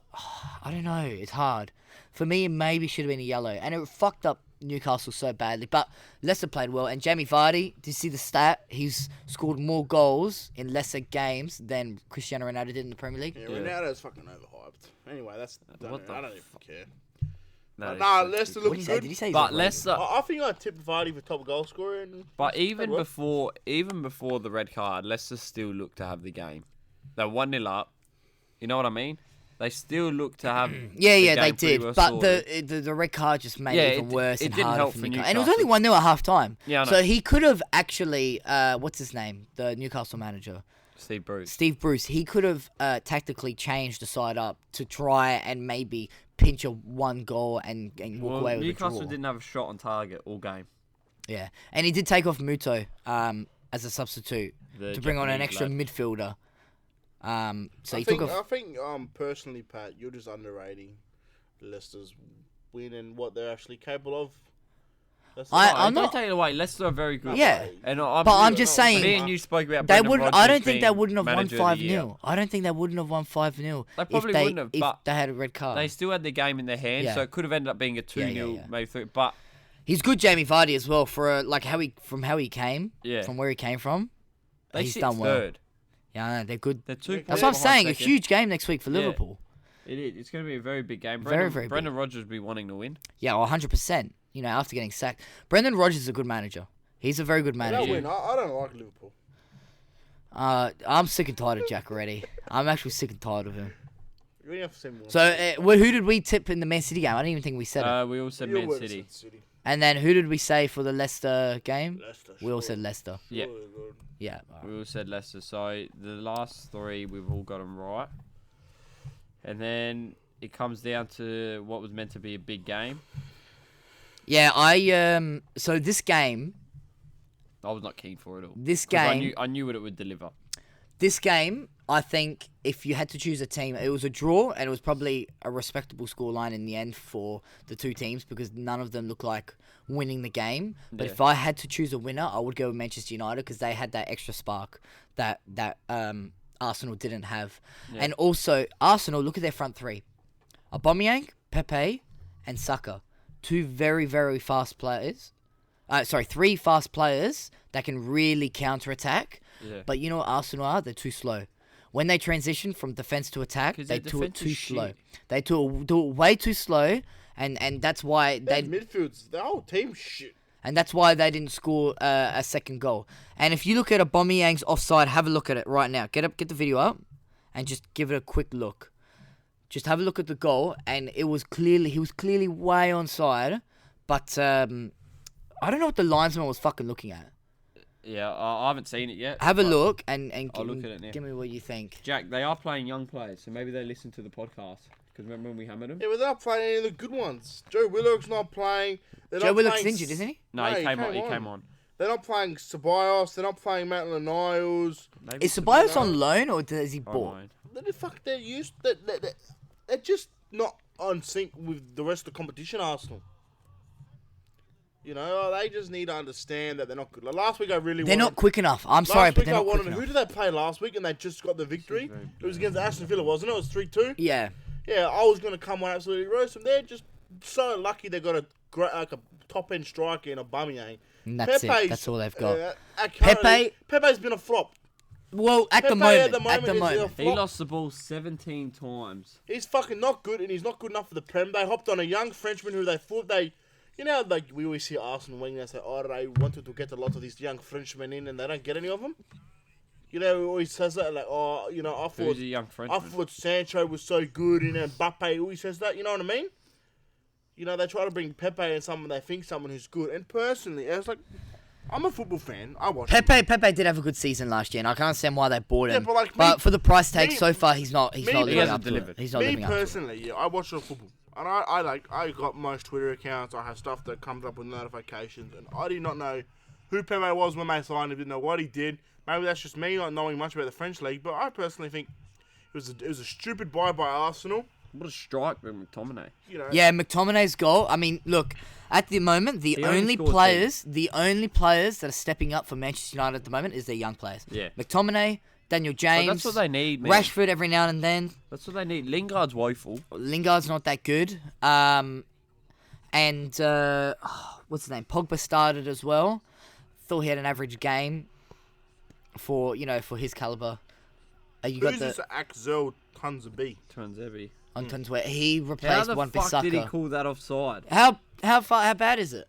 I don't know. It's hard. For me, it maybe should have been a yellow, and it fucked up Newcastle so badly. But Leicester played well, and Jamie Vardy, did you see the stat? He's scored more goals in lesser games than Cristiano Ronaldo did in the Premier League. Yeah, Yeah. Ronaldo's fucking overhyped. Anyway, that's. What the I don't even care. No, Nah, it's- Leicester What look did he say? good. Did he say? he's But overrated? Leicester, I think I tipped Vardy for top goal scorer. And but even well. before the red card, Leicester still look to have the game. They're 1-0 up. You know what I mean? They still look to have. Yeah, the they game pretty did. well But sorted. the red card just made Yeah, it even it- worse it and didn't harder help for for Newcastle. And it was only Newcastle. 1-0 at half time. Yeah, I know. So he could have actually, what's his name? The Newcastle manager. Steve Bruce. Steve Bruce, he could have tactically changed the side up to try and maybe pinch a 1 goal and walk Well, away with Newcastle a draw. didn't have a shot on target all game. Yeah, and he did take off Muto as a substitute The to bring on an Japanese extra lad. midfielder. So I he think, took off. I think personally, Pat, you're just underrating Leicester's win and what they're actually capable of. That's I'm don't not- take it away. Leicester are very good. Yeah. And But I'm just saying, Me and you spoke about They Brendan wouldn't. I Rodgers don't think they being wouldn't have won manager of the year. 5-0. I don't think they wouldn't have won 5-0. They probably if wouldn't have, if but they had a red card. They still had the game in their hands, Yeah. so it could have ended up being a 2-0, yeah. maybe 3. But He's good, Jamie Vardy as well for how he came. Yeah. From where he came from. They He's sit done well. third. Yeah, I know, they're good. They're 2 That's points what I'm behind saying. A second. huge game next week for Yeah. Liverpool. It is. It's going to be a very big game. Very, very Brendan Rodgers will be wanting to win. Yeah, 100%. You know, after getting sacked. Brendan Rodgers is a good manager. He's a very good They'll manager. win. I don't like Liverpool. I'm sick and tired of Jack already. I'm actually sick and tired of him. You only have to say more. So, who did we tip in the Man City game? I don't even think we said it. We all said You Man would've City. said City. And then who did we say for the Leicester game? Leicester. We all sure. said Leicester. Yeah. Surely good. Yeah. We all said Leicester. So the last 3 we've all got them right. And then it comes down to what was meant to be a big game. Yeah, so this game, I was not keen for it at all. This 'Cause game, I knew what it would deliver. I think if you had to choose a team, it was a draw, and it was probably a respectable scoreline in the end for the two teams because none of them looked like winning the game. But Yeah. if I had to choose a winner, I would go with Manchester United because they had that extra spark that Arsenal didn't have. Yeah. And also, Arsenal, look at their front three. Aubameyang, Pepe, and Saka. 2 very, very fast players. 3 fast players that can really counter-attack. Yeah. But you know what Arsenal are? They're too slow. When they transition from defense to attack, 'Cause they their do it defense too is slow. shit. They do it way too slow, and that's why Their they midfields, the whole team shit. didn't score a second goal. And if you look at Aubameyang's offside, have a look at it right now. Get the video up, and just give it a quick look. Just have a look at the goal, and he was clearly way onside, but I don't know what the linesman was fucking looking at. Yeah, I haven't seen it yet. Have a but look and I'll look at it now. give me what you think. Jack, they are playing young players, so maybe they listen to the podcast. Because remember when we hammered them? Yeah, but they're not playing any of the good ones. Joe Willock's not playing. They're Joe not Willock's playing injured, isn't he? No, he came on. They're not playing Ceballos. They're not playing Maitland-Niles. Maybe Is Ceballos on loan or is he Oh, bought? no. They're just not on sync with the rest of the competition, Arsenal. You know, they just need to understand that they're not good. Like last week, I really They're wanted... not quick enough. I'm Last sorry, but week they're I not quick wanted... enough. Who did they play last week and they just got the victory? very It was against Aston Villa, wasn't it? It was 3-2. Yeah. Yeah, I was going to come on absolutely roast them. They're just so lucky they got a top-end striker in Aubameyang. And that's it. Pepe's, That's all they've got. Pepe's been a flop. Well, at the Pepe moment, at the moment is a He flop. lost the ball 17 times. He's fucking not good, and he's not good enough for the Prem. They hopped on a young Frenchman who they thought they... You know, like we always hear Arsenal when they say, oh, they wanted to get a lot of these young Frenchmen in, and they don't get any of them. You know, he always says that, like, oh, you know, I Who's a young I Frenchman? thought Sancho was so good, and Mbappe always says that, you know what I mean? You know, they try to bring Pepe and someone they think someone who's good. And personally, I was like, I'm a football fan. I watch him. Pepe did have a good season last year, and I can't understand why they bought him. Yeah, but like but me- for the price tag me- so far, he's not he living hasn't up to delivered. it. He's not Me living up to it. personally, yeah, I watch the football. And I got most Twitter accounts. I have stuff that comes up with notifications. And I did not know who Pepe was when they signed him. Didn't know what he did. Maybe that's just me not knowing much about the French league. But I personally think it was a stupid buy by Arsenal. What a strike by McTominay. You know, Yeah, McTominay's goal. I mean, look, at the moment, the He only only scored players that are stepping up for Manchester United at the moment is their young players. Yeah. McTominay, Daniel James, But that's what they need, man. Rashford every now and then. That's what they need. Lingard's woeful. Lingard's not that good. And what's his name? Pogba started as well. Thought he had an average game for his caliber. You got who's the this Axel Tunzabi? Tuanzebe. on terms where he How replaced the one fuck did he Bissaka. call that offside? How bad is it?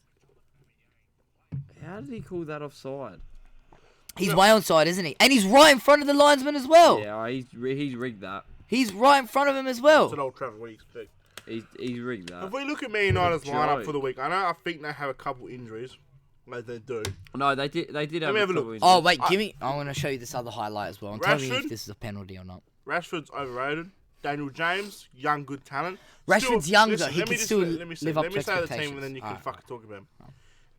How did he call that offside? He's way onside, isn't he? And he's right in front of the linesman as well. Yeah, he's rigged that. He's right in front of him as It's well. an old Trevor Weeks pick. He's rigged that. If we look at Man United's joke. lineup for the week, I think they have a couple injuries. Like they do. No, they did have me have a couple look. injuries. Oh wait, I want to show you this other highlight as well. And tell me Rashford? if this is a penalty or not. Rashford's overrated. Daniel James, young, good talent. Rashford's younger. Listen, He let me can just still let me say, live up let to me say the team, expectations. and then you can Alright. fucking talk about him.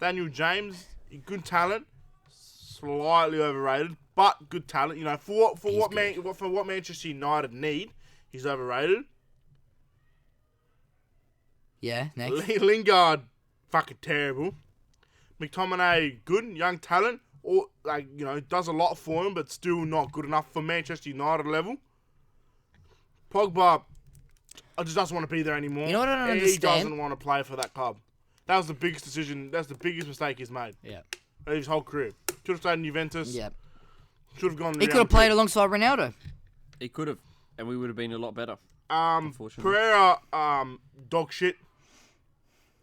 Daniel James, good talent, slightly overrated, but good talent. You know, for what Manchester United need, he's overrated. Yeah, next. Lingard, fucking terrible. McTominay, good, young talent, or does a lot for him, but still not good enough for Manchester United level. Pogba, just doesn't want to be there anymore. You know what I don't He understand? doesn't want to play for that club. That was the biggest decision. That's the biggest mistake he's made. Yeah. His whole career. Should have stayed in Juventus. Yeah. Should have gone. He could have played alongside Ronaldo. He could have, and we would have been a lot better. Unfortunately. Pereira, dog shit.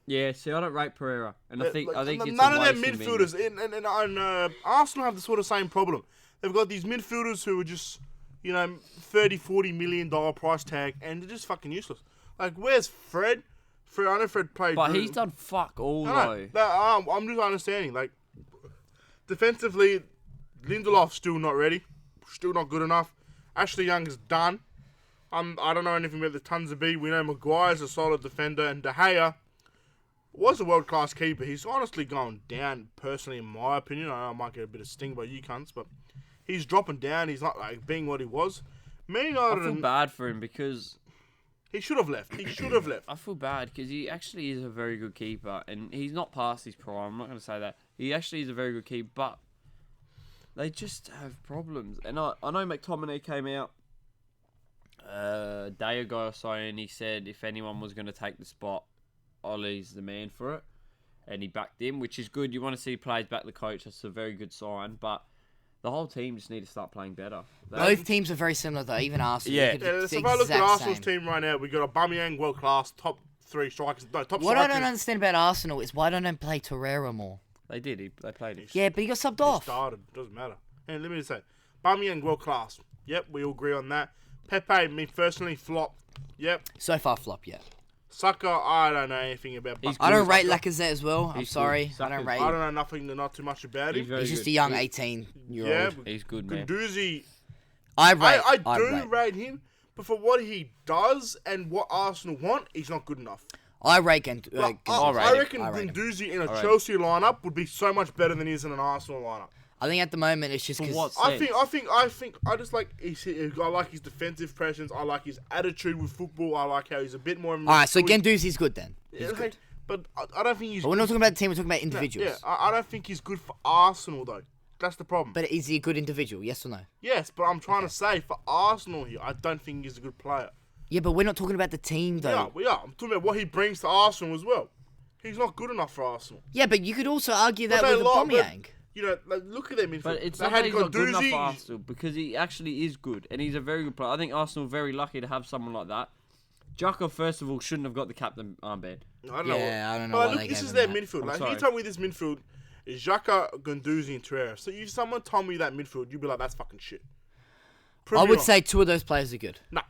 Yeah, see, I don't rate Pereira, and I think it's none a of their waste in midfielders. And Arsenal have the sort of same problem. They've got these midfielders who are just, $30-40 million price tag, and they're just fucking useless. Like, where's Fred? I know Fred played. But he's done fuck all though. I'm just understanding. Like, defensively, Lindelof's still not ready. Still not good enough. Ashley Young's done. I don't know anything about the tons of B. We know Maguire's a solid defender, and De Gea was a world-class keeper. He's honestly gone down, personally, in my opinion. I know I might get a bit of sting by you cunts, but he's dropping down. He's not like being what he was. I feel bad for him because he should have left. I feel bad because he actually is a very good keeper, and he's not past his prime. I'm not going to say that. He actually is a very good keeper, but they just have problems. And I know McTominay came out a day ago or so, and he said if anyone was going to take the spot, Ollie's the man for it, and he backed him, which is good. You want to see players back the coach. That's a very good sign, but the whole team just need to start playing better. Both teams are very similar, though. Even Arsenal. Yeah. So if I look at Arsenal's team right now, we got Aubameyang, world class, top 3 strikers. No, top. What I don't understand about Arsenal is why don't they play Torreira more? They did. They played him. Yeah, but he got subbed He off. started. Doesn't matter. And let me just say, Aubameyang, world class. Yep, we all agree on that. Pepe, me personally, flop. Yep. So far, flop, yeah. Saka, I don't know anything about. I don't rate Lacazette as well. I'm He's sorry. good. I don't rate. I don't know nothing, not too much about him. He's just a young 18-year-old. Yeah, He's good, man. Guendouzi, I rate him, but for what he does and what Arsenal want, he's not good enough. I rate I reckon I rate him. Guendouzi in a Chelsea lineup would be so much better than he is in an Arsenal lineup. I think at the moment it's just For because... what I sense? think I just like I like his defensive presence. I like his attitude with football. I like how he's a bit more. Alright, so Guendouzi's good then. He's good. But I don't think he's. But we're not talking about the team, we're talking about individuals. Yeah, I don't think he's good for Arsenal though. That's the problem. But is he a good individual, yes or no? Yes, but I'm trying to say for Arsenal here, I don't think he's a good player. Yeah, but we're not talking about the team though. Yeah, we are. I'm talking about what he brings to Arsenal as well. He's not good enough for Arsenal. Yeah, but you could also argue that But with they like- Aubameyang. Like, look at them midfield. But it's they not had that he's not good enough Guendouzi. for Arsenal because he actually is good and he's a very good player. I think Arsenal are very lucky to have someone like that. Jaka, first of all, shouldn't have got the captain armband. I don't know. I don't know But why look, they this gave is him their that. midfield. I'm Like, sorry. you told me this midfield is Xhaka, Guendouzi, and Torreira. So if someone told me that midfield, you'd be like, that's fucking shit. Prove I me would wrong. say 2 of those players are good. Nah.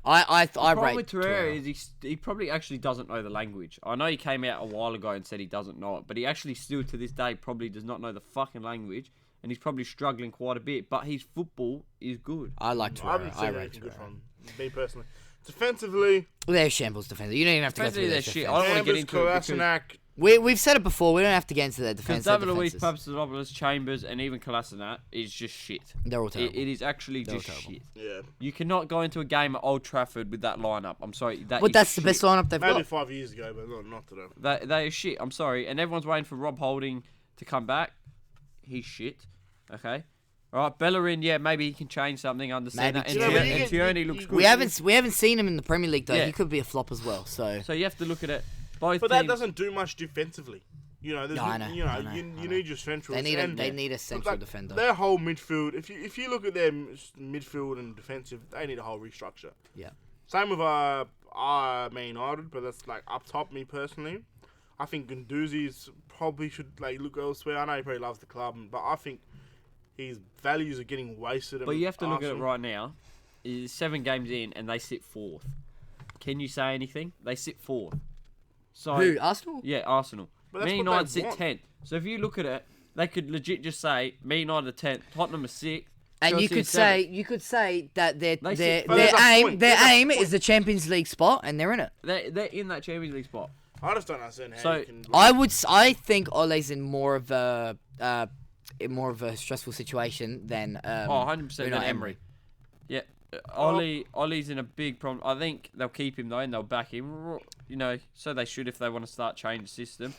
I The problem rate with Torreira is he probably actually doesn't know the language. I know he came out a while ago and said he doesn't know it, but he actually still to this day probably does not know the fucking language, and he's probably struggling quite a bit. But his football is good. I like I haven't Torreira. seen I rate anything good Torreira. from me personally. Defensively, They're shambles defense. You don't even have to go Defensively, through their they're shit. shit. I don't want to get Chambers, into it because Kolasinac. We've said it before. We don't have to get into their defense. David Luiz, Papadopoulos, Chambers, and even Kolasinac is just shit. They're all terrible. It is actually They're just all terrible. shit. Yeah. You cannot go into a game at Old Trafford with that lineup. I'm sorry. But is that's the shit. best lineup they've Maybe got. 5 years ago, but not today. They are shit. I'm sorry. And everyone's waiting for Rob Holding to come back. He's shit. Okay. All right. Bellerin, yeah, maybe he can change something. I understand Maybe that. Tierney. And Tierney looks good. We haven't seen him in the Premier League though. Yeah. He could be a flop as well. So So you have to look at it. Both But that teams- doesn't do much defensively. I know, you I need your centrals. they need and a central like, defender. Their whole midfield. If you look at their midfield and defensive, they need a whole restructure. Yeah. Same with Man United, but that's like up top. Me personally, I think Guendouzi's probably should like look elsewhere. I know he probably loves the club, but I think his values are getting wasted. But you have to look at it right now. It's 7 games in and they sit 4th. Can you say anything? They sit 4th. So Who? Arsenal? yeah, Arsenal. But that's Man what United they sit want. 10th. So if you look at it, they could legit just say Man United are 10th, Tottenham are 6th. And you Chelsea could are say that their They their sit- But there's a point. their There's a aim point. is the Champions League spot, and they're in it. 7th. They're in that Champions League spot. I just don't understand how So, you can. I think Ole's in more of a stressful situation than 100% than Unai Emery. Yeah, Ollie's in a big problem. I think they'll keep him though, and they'll back him. You know, so they should if they want to start changing the system.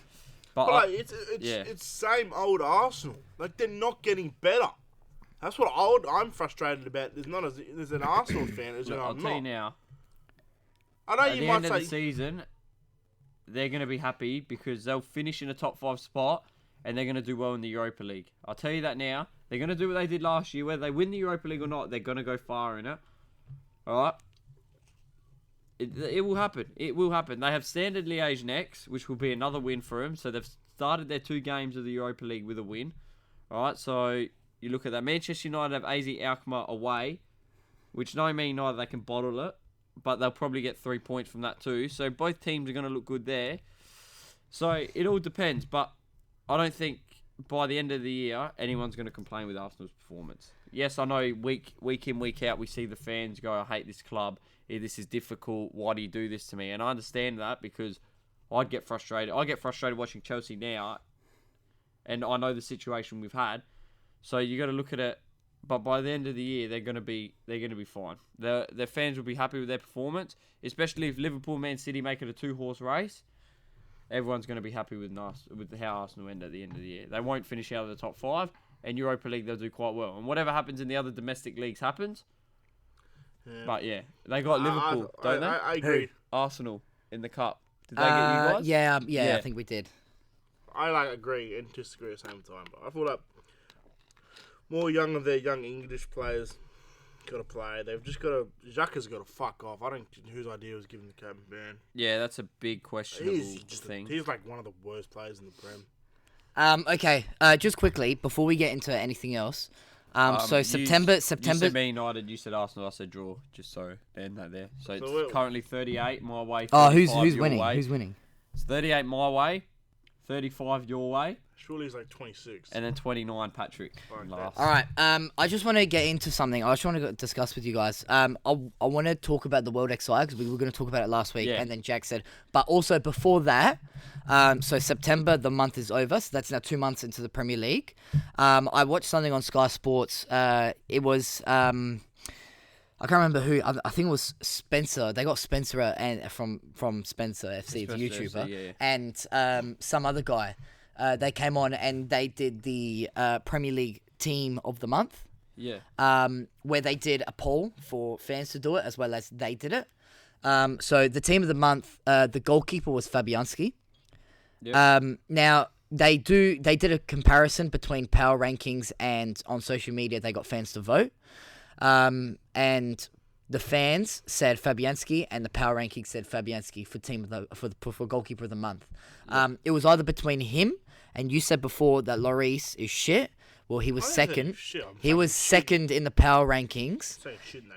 But But I- like, yeah. it's same old Arsenal. Like they're not getting better. That's what I'm frustrated about. There's not as an Arsenal fan as look, I'll I'm tell you not. now. I know At you the might end of the say season, they're going to be happy because they'll finish in a top 5 spot and they're going to do well in the Europa League. I'll tell you that now. They're going to do what they did last year. Whether they win the Europa League or not, they're going to go far in it. All right? It will happen. It will happen. They have Standard Liège next, which will be another win for them. So they've started their 2 games of the Europa League with a win. All right, so you look at that. Manchester United have AZ Alkmaar away, which no mean neither they can bottle it, but they'll probably get 3 points from that too. So both teams are going to look good there. So it all depends, but I don't think by the end of the year anyone's going to complain with Arsenal's performance. Yes, I know week in, week out, we see the fans go, I hate this club. This is difficult. Why do you do this to me? And I understand that because I'd get frustrated. I get frustrated watching Chelsea now, and I know the situation we've had. So you got to look at it. But by the end of the year, they're gonna be fine. Their fans will be happy with their performance, especially if Liverpool, Man City make it a 2-horse race. Everyone's gonna be happy with how Arsenal end at the end of the year. They won't finish out of the top 5, and Europa League they'll do quite well. And whatever happens in the other domestic leagues happens. Yeah. But yeah, they got Liverpool, don't they? I agree. Arsenal in the cup. Did they get you guys? Yeah, I think we did. I agree and disagree at the same time. But I feel like more young of their young English players got to play. They've just got to. Xhaka's got to fuck off. I don't know whose idea was giving the captain ban. Yeah, that's a big questionable thing. He's like one of the worst players in the Prem. Okay. Just quickly before we get into anything else. So September. You said Man United. You said Arsenal. I said draw. Just so they end that there. So it's currently 38 my way. Oh, who's winning? Way. Who's winning? It's 38 my way, 35 your way. Surely he's like 26. And then 29 Patrick. Last. All right. I just want to get into something. I just want to discuss with you guys. I want to talk about the World XI because we were going to talk about it last week, and then Jack said. But also before that, so September the month is over, so that's now 2 months into the Premier League. I watched something on Sky Sports. It was I can't remember who. I think it was Spencer. They got Spencer and from Spencer FC, the YouTuber, and some other guy. They came on and they did the Premier League Team of the Month. Yeah. Where they did a poll for fans to do it as well as they did it. So the Team of the Month, the goalkeeper was Fabianski. Yep. Now they did a comparison between power rankings and on social media they got fans to vote. And the fans said Fabianski, and the power rankings said Fabianski for goalkeeper of the month. It was either between him, and you said before that Lloris is shit. Well, he was second. He was second in the power rankings.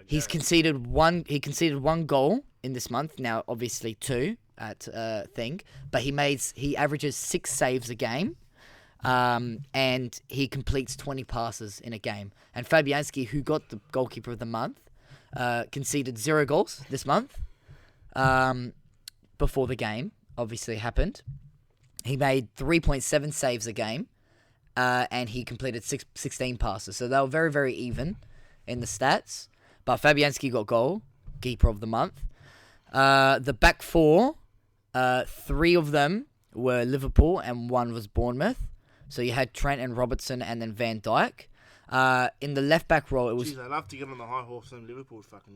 He's conceded one. He conceded 1 goal in this month. Now, obviously 2 at thing, but he averages 6 saves a game. And he completes 20 passes in a game. And Fabianski, who got the goalkeeper of the month, conceded 0 goals this month. Before the game obviously happened, he made 3.7 saves a game, and he completed 16 passes. So they were very, very even in the stats. But Fabianski got goalkeeper of the month. The back 4, 3 of them were Liverpool and 1 was Bournemouth. So you had Trent and Robertson and then Van Dijk. In the left back role, it was. Jeez, I'd love to get on the high horse and Liverpool fucking.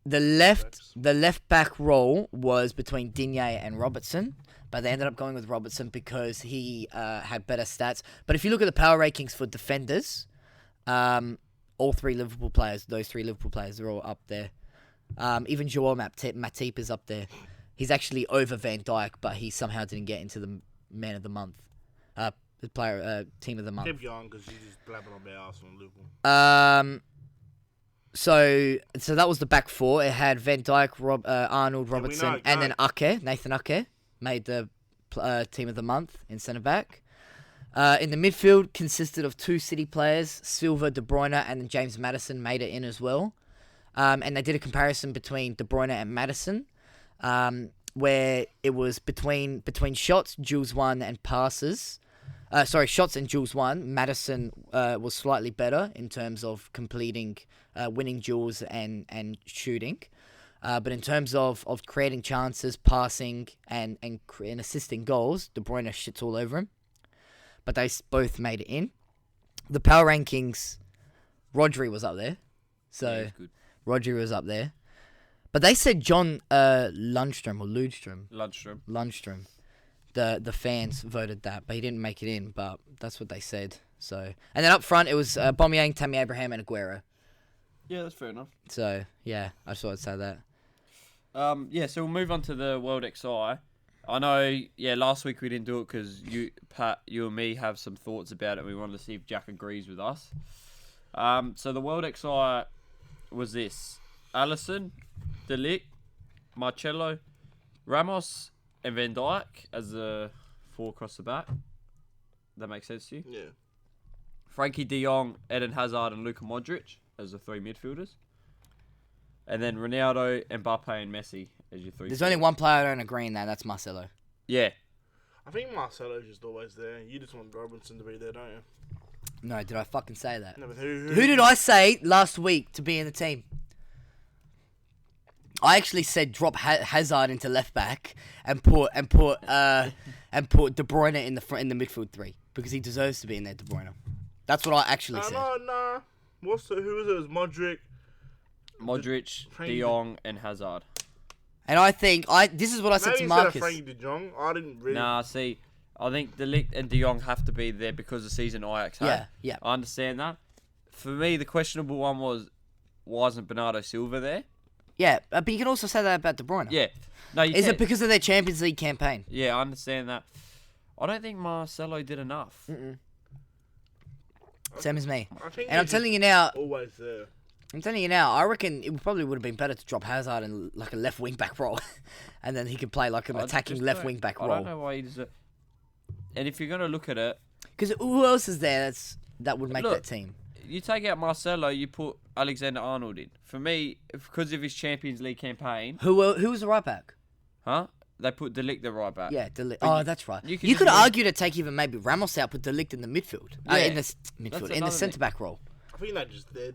The left back role was between Digne and Robertson, but they ended up going with Robertson because he had better stats. But if you look at the power rankings for defenders, all 3 Liverpool players, those 3 Liverpool players, are all up there. Even Joel Matip is up there. He's actually over Van Dijk, but he somehow didn't get into the Man of the Month. The player, Team of the Month. Keep going because you just blabbing on about Arsenal and Liverpool. So that was the back 4. It had Van Dijk, Arnold, Robertson, and then Nathan Ake made the Team of the Month in centre back. In the midfield, consisted of 2 City players, Silva, De Bruyne, and then James Maddison made it in as well. And they did a comparison between De Bruyne and Maddison, where it was between shots, duels won, and passes. Shots and duels won. Maddison was slightly better in terms of completing, winning duels and shooting. But in terms of creating chances, passing, and assisting goals, De Bruyne shits all over him. But they both made it in. The power rankings, Rodri was up there. So yeah, Rodri was up there. But they said John Lundstrom or Ludstrom. Lundstrom. the fans voted that, but he didn't make it in. But that's what they said. So, and then up front it was Aubameyang, Tammy Abraham, and Aguero. Yeah, that's fair enough. So yeah, I just thought I'd say that. Yeah, so we'll move on to the World XI. I know, last week we didn't do it because Pat, you and me have some thoughts about it. We wanted to see if Jack agrees with us. So the World XI was this: Alisson, De Ligt, Marcelo, Ramos, and Van Dijk as the 4 across the back. That makes sense to you? Yeah. Frankie de Jong, Eden Hazard, and Luka Modric as the 3 midfielders. And then Ronaldo, Mbappe, and Messi as your 3. There's only one player I don't agree in that. That's Marcelo. Yeah. I think Marcelo's just always there. You just want Robinson to be there, don't you? No, did I fucking say that? No, but who Who did I say last week to be in the team? I actually said drop Hazard into left back and put De Bruyne in the midfield 3 because he deserves to be in there. De Bruyne. That's what I actually said. No. Who was it? It was Modric, Frankie De Jong, and Hazard. And I think this is what I said to Marcus. Frankie de Jong. I didn't really. Nah, see, I think De Ligt and De Jong have to be there because of the season Ajax had. Yeah. I understand that. For me, the questionable one was, why isn't Bernardo Silva there? Yeah, but you can also say that about De Bruyne. Yeah. No, you Is can. it because of their Champions League campaign? Yeah, I understand that. I don't think Marcelo did enough. Same as me. I think And I'm telling you now, always there. I reckon it probably would have been better to drop Hazard in like a left wing back role, and then he could play like an attacking left wing back I role. don't know why he deserves. And if you're gonna look at it, Because who else is there that would make that team? you take out Marcelo, you put Alexander Arnold in. For me, because of his Champions League campaign, Who was the right back? huh? They put De Ligt the right back. Yeah, De Ligt. But Oh, that's right. you You could could just argue to take even maybe Ramos out, put De Ligt in the midfield. Yeah. In the midfield, That's in the another centre back role. I think they're just there.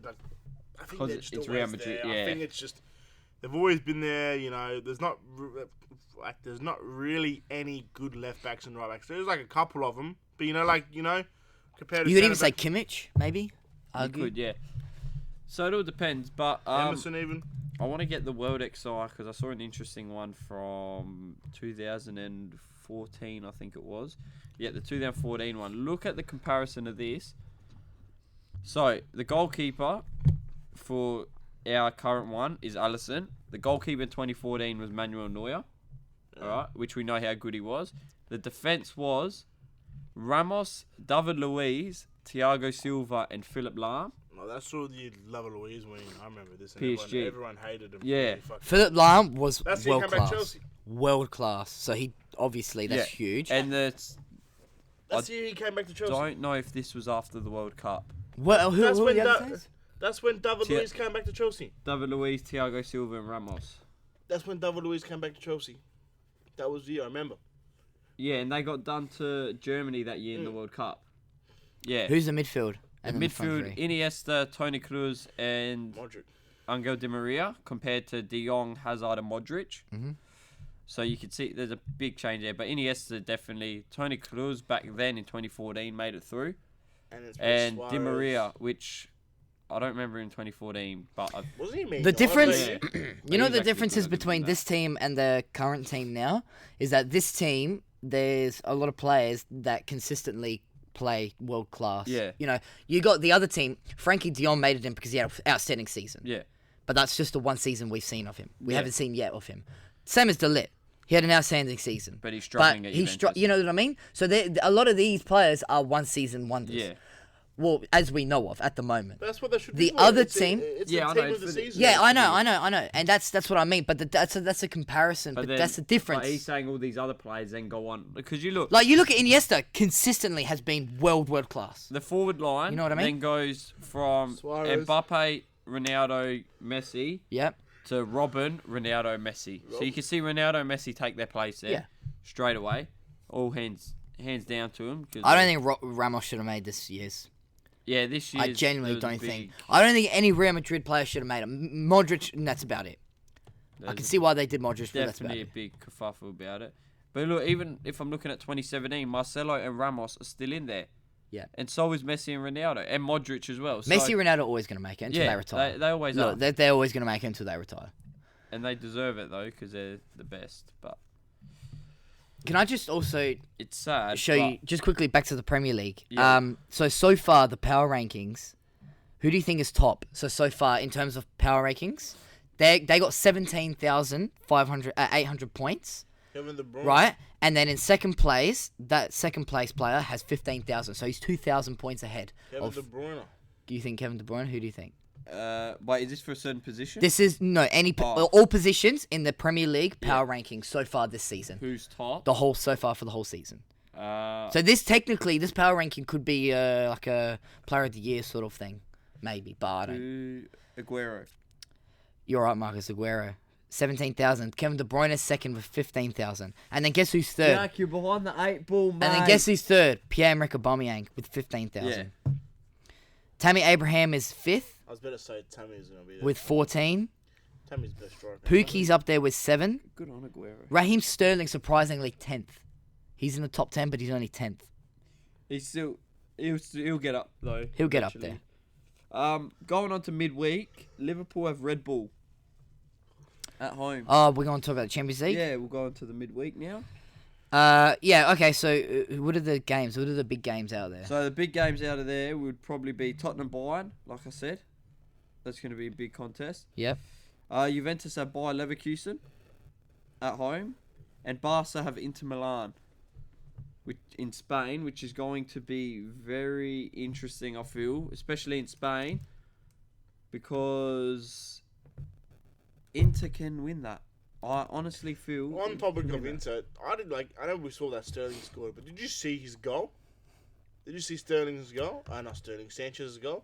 I think 'Cause they're just it's always Real Madrid, there. yeah. I think it's just they've always been there. You know, there's not really any good left backs and right backs. There's like a couple of them, but compared to You could even say centre Kimmich, maybe. You Argue. could, yeah. So it all depends, but back, Emerson even. I want to get the World XI because I saw an interesting one from 2014, I think it was. Yeah, the 2014 one. Look at the comparison of this. So, the goalkeeper for our current one is Alisson. The goalkeeper in 2014 was Manuel Neuer, alright, which we know how good he was. The defence was Ramos, David Luiz, Thiago Silva, and Philip Lahm. No, that's all the Lava Louise win. I remember this. And PSG. Everyone hated him. Yeah. Really fucking- Philip Lahm was That's the world comeback class. Chelsea. World class. So he obviously that's huge. And That's the year he came back to Chelsea. don't know if this was after the World Cup. Well, who That's were when the other Da- things? That's when David Thia- Luiz came back to Chelsea. David Luiz, Thiago Silva, and Ramos. That's when David Luiz came back to Chelsea. That was the year, I remember. Yeah, and they got done to Germany that year in the World Cup. Yeah. Who's the midfield? The And then the front midfield, three. Iniesta, Toni Kroos, and Modric. Angel Di Maria compared to De Jong, Hazard, and Modric. Mhm. So you can see there's a big change there. But Iniesta definitely, Toni Kroos back then in 2014 made it through. And Di Maria, which I don't remember in 2014, but Wasn't he mean? The difference, Yeah. you know, He's the actually differences good at between that. this team and the current team now is that this team, there's a lot of players that consistently play world class. Yeah. You know, you got the other team. Frankie de Jong made it in because he had an outstanding season. yeah. But that's just the one season we've seen of him. We Yeah. haven't seen yet of him. Same as De Ligt. He had an outstanding season. But he's struggling But at he's Juventus. you know what I mean? So a lot of these players are one season wonders. Yeah. Well, as we know of at the moment. That's what they should The be. other It's a- team- It's Yeah, a I team know, of the it's for the- season. Yeah, I know, and that's what I mean. But that's a comparison. But then- that's the difference. But he's saying all these other players then go on because you look. Like you look at Iniesta, consistently has been world class. The forward line You know what I mean? then goes from Suarez. Mbappe, Ronaldo, Messi Yep. to Robin, Ronaldo, Messi. So you can see Ronaldo and Messi take their place there Yeah. straight away. All hands down to him. I don't think Ramos should have made this year's. Yeah, this year. I genuinely don't think. I don't think any Real Madrid player should have made it. Modric, and that's about it. I can see why they did Modric, but that's about Definitely a it. big kerfuffle about it. But look, even if I'm looking at 2017, Marcelo and Ramos are still in there. Yeah. And so is Messi and Ronaldo and Modric as well. So, Messi, Ronaldo, always going to make it until yeah, they retire. they always are. Look, they're always going to make it until they retire. And they deserve it though because they're the best. But Can I just also It's sad. show you just quickly back to the Premier League? Yeah. So far the power rankings. Who do you think is top? So far in terms of power rankings, they got 800 points. Kevin De Bruyne. Right, and then in second place, that second place player has 15,000, so he's 2,000 points ahead. Kevin De Bruyne. Do you think Kevin De Bruyne? Who do you think? Wait, is this for a certain position? This is all positions in the Premier League power rankings so far this season. Who's top? So far for the whole season. So So this power ranking could be like a player of the year sort of thing, maybe. But I don't. Aguero. You're right, Marcus Aguero. 17,000. Kevin De Bruyne is second with 15,000. And then guess who's third? Jack, you're behind the 8 ball, mate. And then guess who's third? Pierre-Emerick Aubameyang with 15,000. Yeah. Tammy Abraham is fifth I was better say Tammy's going to be there. with 14. Tammy's best striker. Pookie's up there with 7. Good on Aguero. Raheem Sterling surprisingly 10th. He's in the top 10, but he's only 10th. He'll get up though. He'll get up eventually. Going on to midweek, Liverpool have Red Bull at home. Oh, we're going to talk about the Champions League? Yeah, we'll go on to the midweek now. Yeah, okay, so what are the games? What are the big games out there? So the big games out of there would probably be Tottenham Bayern, like I said. That's going to be a big contest. Yep. Juventus have Bayer Leverkusen at home, and Barca have Inter Milan in Spain, which is going to be very interesting, I feel, especially in Spain, because Inter can win that. I honestly feel. On topic of Inter, I know we saw that Sterling scored, but did you see his goal? Did you see Sterling's goal? Not Sterling, Sanchez's goal.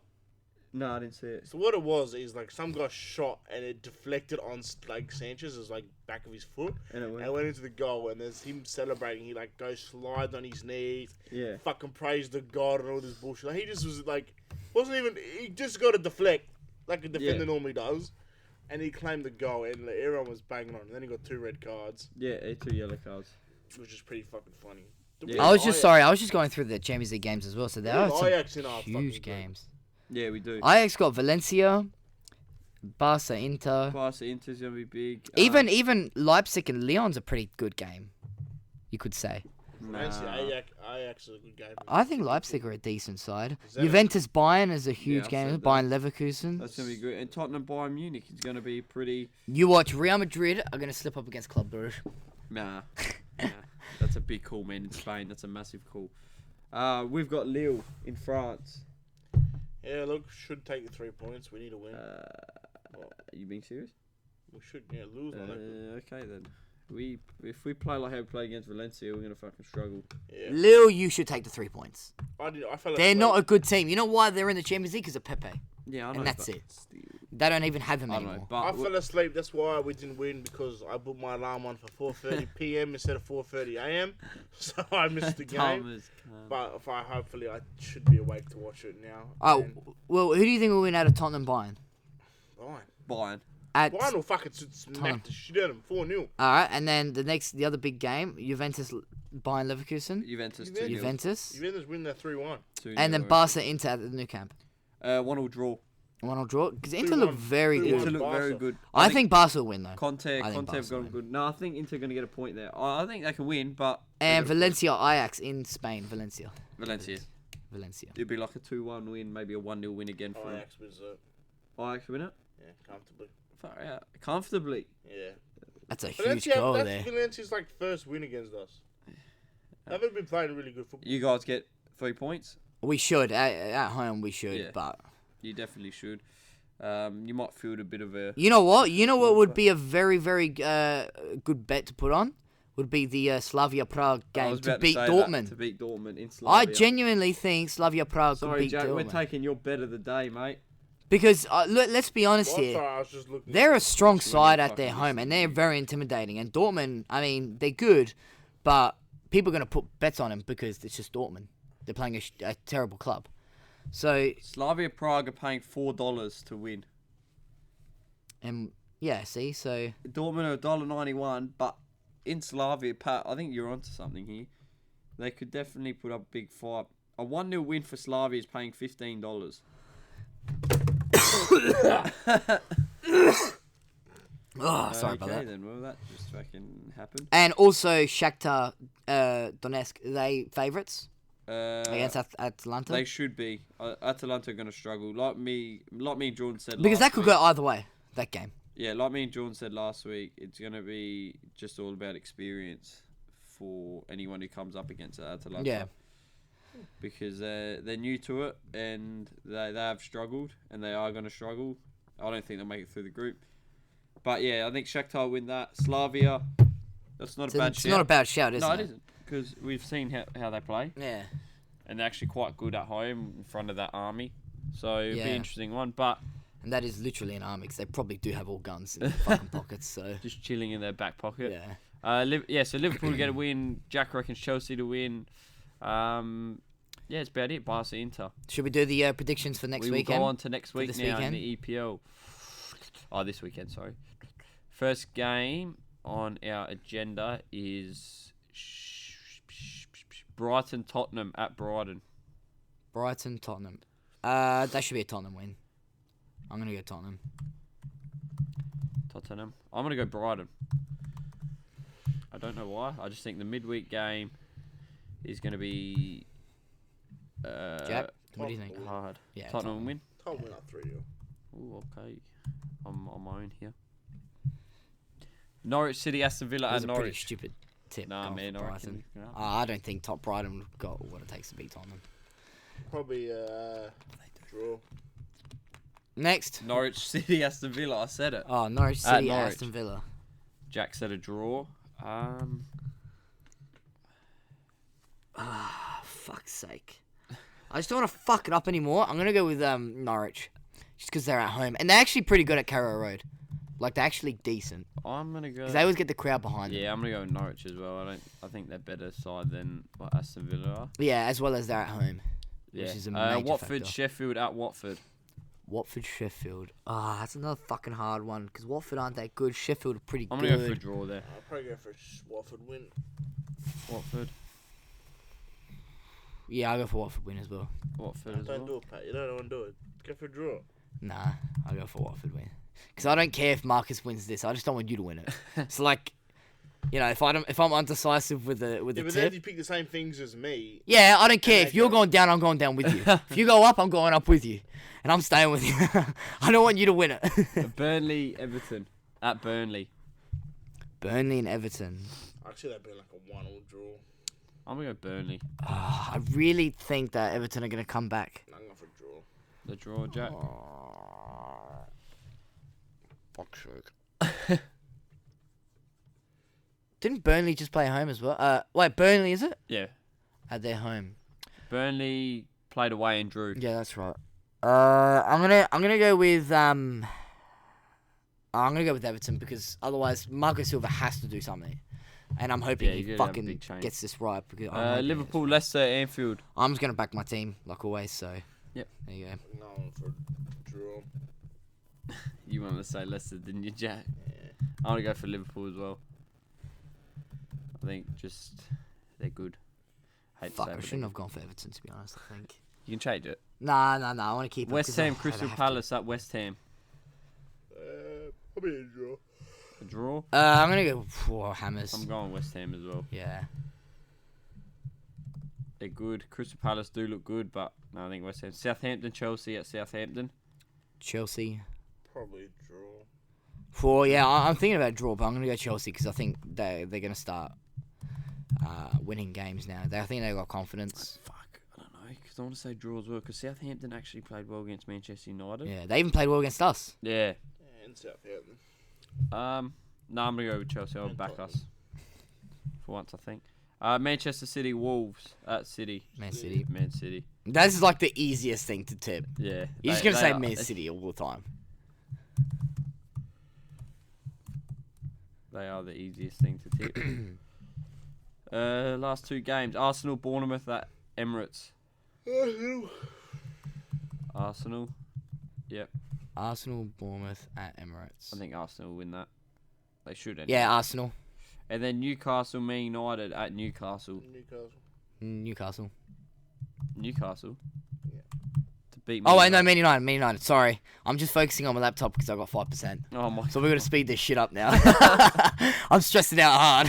No, I didn't see it. So what it was is like some guy shot and it deflected on like Sanchez's like back of his foot And it and went into the goal. And there's him celebrating. He like goes slides on his knees, Yeah. fucking prays to God and all this bullshit. Like, he just was like, he just got to deflect like a defender normally does, and he claimed the goal and everyone was banging on. And then he got 2 red cards, Yeah, 2 yellow cards. which is pretty fucking funny. Yeah. I was just going through the Champions League games as well, so there are some Ajax in our fucking huge group. games. Yeah, we do. Ajax got Valencia, Barca, Inter. Barca Inter's going to be big. Even Leipzig and Lyon's a pretty good game, you could say. Valencia, Nah. Ajax is a good game. I think Leipzig are a decent side. Is that Juventus Bayern is a huge I've game. said that. Bayern Leverkusen. That's going to be good. And Tottenham Bayern Munich is going to be pretty. You watch Real Madrid are going to slip up against Club Brugge. Nah. That's a big call, man. In Spain, that's a massive call. We've got Lille in France. Yeah, look, should take the 3 points. We need to win. Are you being serious? We should, lose on it. Okay then. If we play like how we played against Valencia, we're gonna fucking struggle. Yeah. Lille, you should take the 3 points. I felt They're not a good team. You know why they're in the Champions League? Because of Pepe. Yeah, I know. And that's but it. still, They don't even have him I anymore. know, but I fell asleep. That's why we didn't win, because I put my alarm on for 4:30 p.m. instead of 4:30 a.m. So I missed the game. Thomas can't. But hopefully I should be awake to watch it now. Oh, And well, who do you think will win out of Tottenham Bayern? Bayern. At Bayern will fucking smack the shit out of them 4-0. all right, and then the other big game, Juventus Bayern Leverkusen. Juventus Juventus. 2-0. Juventus. Juventus win that 3-1. 2-0, And then Barca Inter at the new camp. 1-1 draw. 1-1 draw because Inter 3-1. look very 3-1. good. Inter look Barca. very good. I think Barca will win though. Conte think have Barca gone win. good. No, I think Inter gonna get a point there. I think they can win, but And they're gonna Valencia Ajax in Spain. Valencia. Valencia. Valencia. It'd be like a 2-1 win, maybe a 1-0 win again for Ajax wins it. Ajax win it. Yeah, comfortably. Far out. Comfortably. Yeah. That's a huge Valencia, goal that's there. Valencia's like first win against us. They haven't been playing really good football. You guys get 3 points. We should at home. We should, Yeah. but You definitely should. You might feel a bit of a. you know what? You know what would be a very very good bet to put on would be the Slavia Prague I game was to about beat say that, Dortmund. to beat Dortmund in I Slavia. genuinely think Slavia Prague could Sorry, beat Jack. We're Dortmund taking your bet of the day, mate. because let's be honest Well, here. sorry, I was just looking. They're a strong When side you at their fucking home, listen and to they're me. very intimidating. And Dortmund, I mean, they're good, but people are going to put bets on them because it's just Dortmund. They're playing a terrible club. So, Slavia Prague are paying $4 to win. and yeah, see, so Dortmund are $1.91, but in Slavia, Pat, I think you're onto something here. They could definitely put up a big fight. A 1-0 win for Slavia is paying $15. Oh, sorry about that. Then, well, that just fucking happened. And also Shakhtar Donetsk, they favourites against Atalanta? They should be. Atalanta are going to struggle. Like me and Jordan said Because last that could week. go either way, that game. Yeah, like me and Jordan said last week, it's going to be just all about experience for anyone who comes up against Atalanta. Yeah. Because they're new to it and they have struggled and they are going to struggle. I don't think they'll make it through the group. But yeah, I think Shakhtar win that. Slavia, that's not a bad shout. It's not a bad shout, is it? No, it isn't. Because we've seen how they play. Yeah. And they're actually quite good at home in front of that army. So it'll be Yeah. an interesting one. But And that is literally an army, because they probably do have all guns in their fucking pockets, so... just chilling in their back pocket. Yeah. So Liverpool to get a win. Jack reckons Chelsea to win. Yeah, it's about it. Barca Inter. Should we do the predictions for next we will weekend? go on to next week this now weekend? in the EPL. Oh, this weekend, sorry. First game on our agenda is Brighton Tottenham at Brighton. Brighton, Tottenham. That should be a Tottenham win. I'm going to go Tottenham. Tottenham. I'm going to go Brighton. I don't know why. I just think the midweek game is going to be Jack, what do you think? hard. Yeah, Tottenham win. Tottenham win up 3-0. Ooh, okay. I'm on my own here. Norwich City, Aston Villa, That was and a pretty Norwich. stupid tip. Nah, going man, for I Brighton. reckon. I don't think top Brighton would got what it takes to beat Tottenham. Probably draw. Next. Norwich City, Aston Villa. I said it. Oh, Norwich City, Norwich. Aston Villa. Jack said a draw. Fuck's sake. I just don't want to fuck it up anymore. I'm going to go with Norwich. Just because they're at home. And they're actually pretty good at Carrow Road. Like, they're actually decent. I'm gonna go. Because they always get the crowd behind them. Yeah, I'm gonna go with Norwich as well. I think they're better side than what Aston Villa are. Yeah, as well as they're at home. Yeah. Which is a major Watford, factor. Sheffield at Watford. Watford, Sheffield. That's another fucking hard one. Because Watford aren't that good. Sheffield are pretty I'm good. gonna go for a draw there. I'll probably go for Watford win. Watford. Yeah, I'll go for Watford win as well. Watford as Don't well. do it, Pat. You don't want to do it. Go for a draw. Nah, I'll go for Watford win. Because I don't care if Marcus wins this. I just don't want you to win it. So like, you know, if I'm undecisive with the Yeah, but then tip. you pick the same things as me. Yeah, I don't care. And If you're go- going down, I'm going down with you. If you go up, I'm going up with you. And I'm staying with you. I don't want you to win it. Burnley, Everton at Burnley. Burnley and Everton. Actually, that'd be like a 1-1 draw. I'm gonna go Burnley. I really think that Everton are going to come back. I'm going for a draw. The draw, Jack. Fuck's sake. Didn't Burnley just play home as well? Wait, Burnley, is it? Yeah. At their home. Burnley played away and drew. Yeah, that's right. I'm gonna go with Everton because otherwise Marco Silva has to do something, and I'm hoping Yeah, he you're gonna have a fucking big change. gets this right because I'm hoping he gets Liverpool, it right. Leicester, Anfield. I'm just gonna back my team like always. So Yep. there you go. No, I'm going for a draw. You wanted to say Leicester, didn't you, Jack? Yeah. I want to go for Liverpool as well. I think just they're good. Hate Fuck, to say I it, shouldn't but have gone for Everton to be honest. I think. you can change it. Nah. I want to keep it West 'cause Ham, I Crystal have to. Palace at West Ham. Probably a draw. A draw. I'm gonna go for Hammers. I'm going West Ham as well. Yeah. They're good. Crystal Palace do look good, but no, I think West Ham. Southampton, Chelsea at Southampton. Chelsea. Probably draw. I'm thinking about draw, but I'm gonna go Chelsea because I think they're gonna start winning games now. I think they got confidence. Fuck, I don't know, because I want to say draw as well, because Southampton actually played well against Manchester United. Yeah, they even played well against us. Yeah. Yeah, in Southampton. No, I'm gonna go with Chelsea. I'll And back Tottenham. us for once, I think. Manchester City, Wolves at City. Man City. Man City. That is like the easiest thing to tip. Yeah. You're just gonna say Man City all the time. They are the easiest thing to tip. Last two games: Arsenal, Bournemouth at Emirates. Arsenal. Yep. Arsenal, Bournemouth at Emirates. I think Arsenal will win that. They should. Anyway. Yeah, Arsenal, And then Newcastle, Man United at Newcastle. Newcastle. Newcastle. Newcastle. Yeah. To beat. Oh, wait, no, Man United. Sorry. I'm just focusing on my laptop because I got 5%. Oh my. So we're going to speed this shit up now. I'm stressing out hard.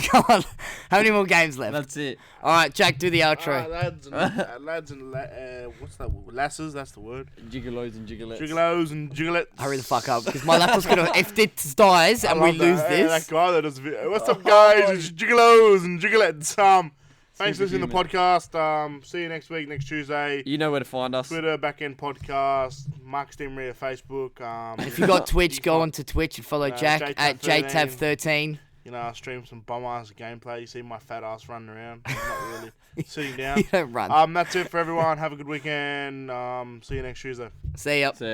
Come on. How many more games left? That's it. All right, Jack, do the outro. Lads and what's that? Lasses, that's the word. Gigolos and gigolettes. Gigolos and gigolettes. Hurry the fuck up because my laptop's going to... If it dies and we lose That this... guy that does video. What's up, guys? It's gigolos and gigolettes. Thanks for listening to the podcast. See you next week, next Tuesday. You know where to find us. Twitter, Backend Podcast, Mark Stimmery at Facebook. And if you got Twitch, go on to Twitch and follow Jack at JTab13. You know, I stream some bum-ass gameplay. You see my fat ass running around. I'm not really sitting down. You don't run. That's it for everyone. Have a good weekend. See you next Tuesday. See ya.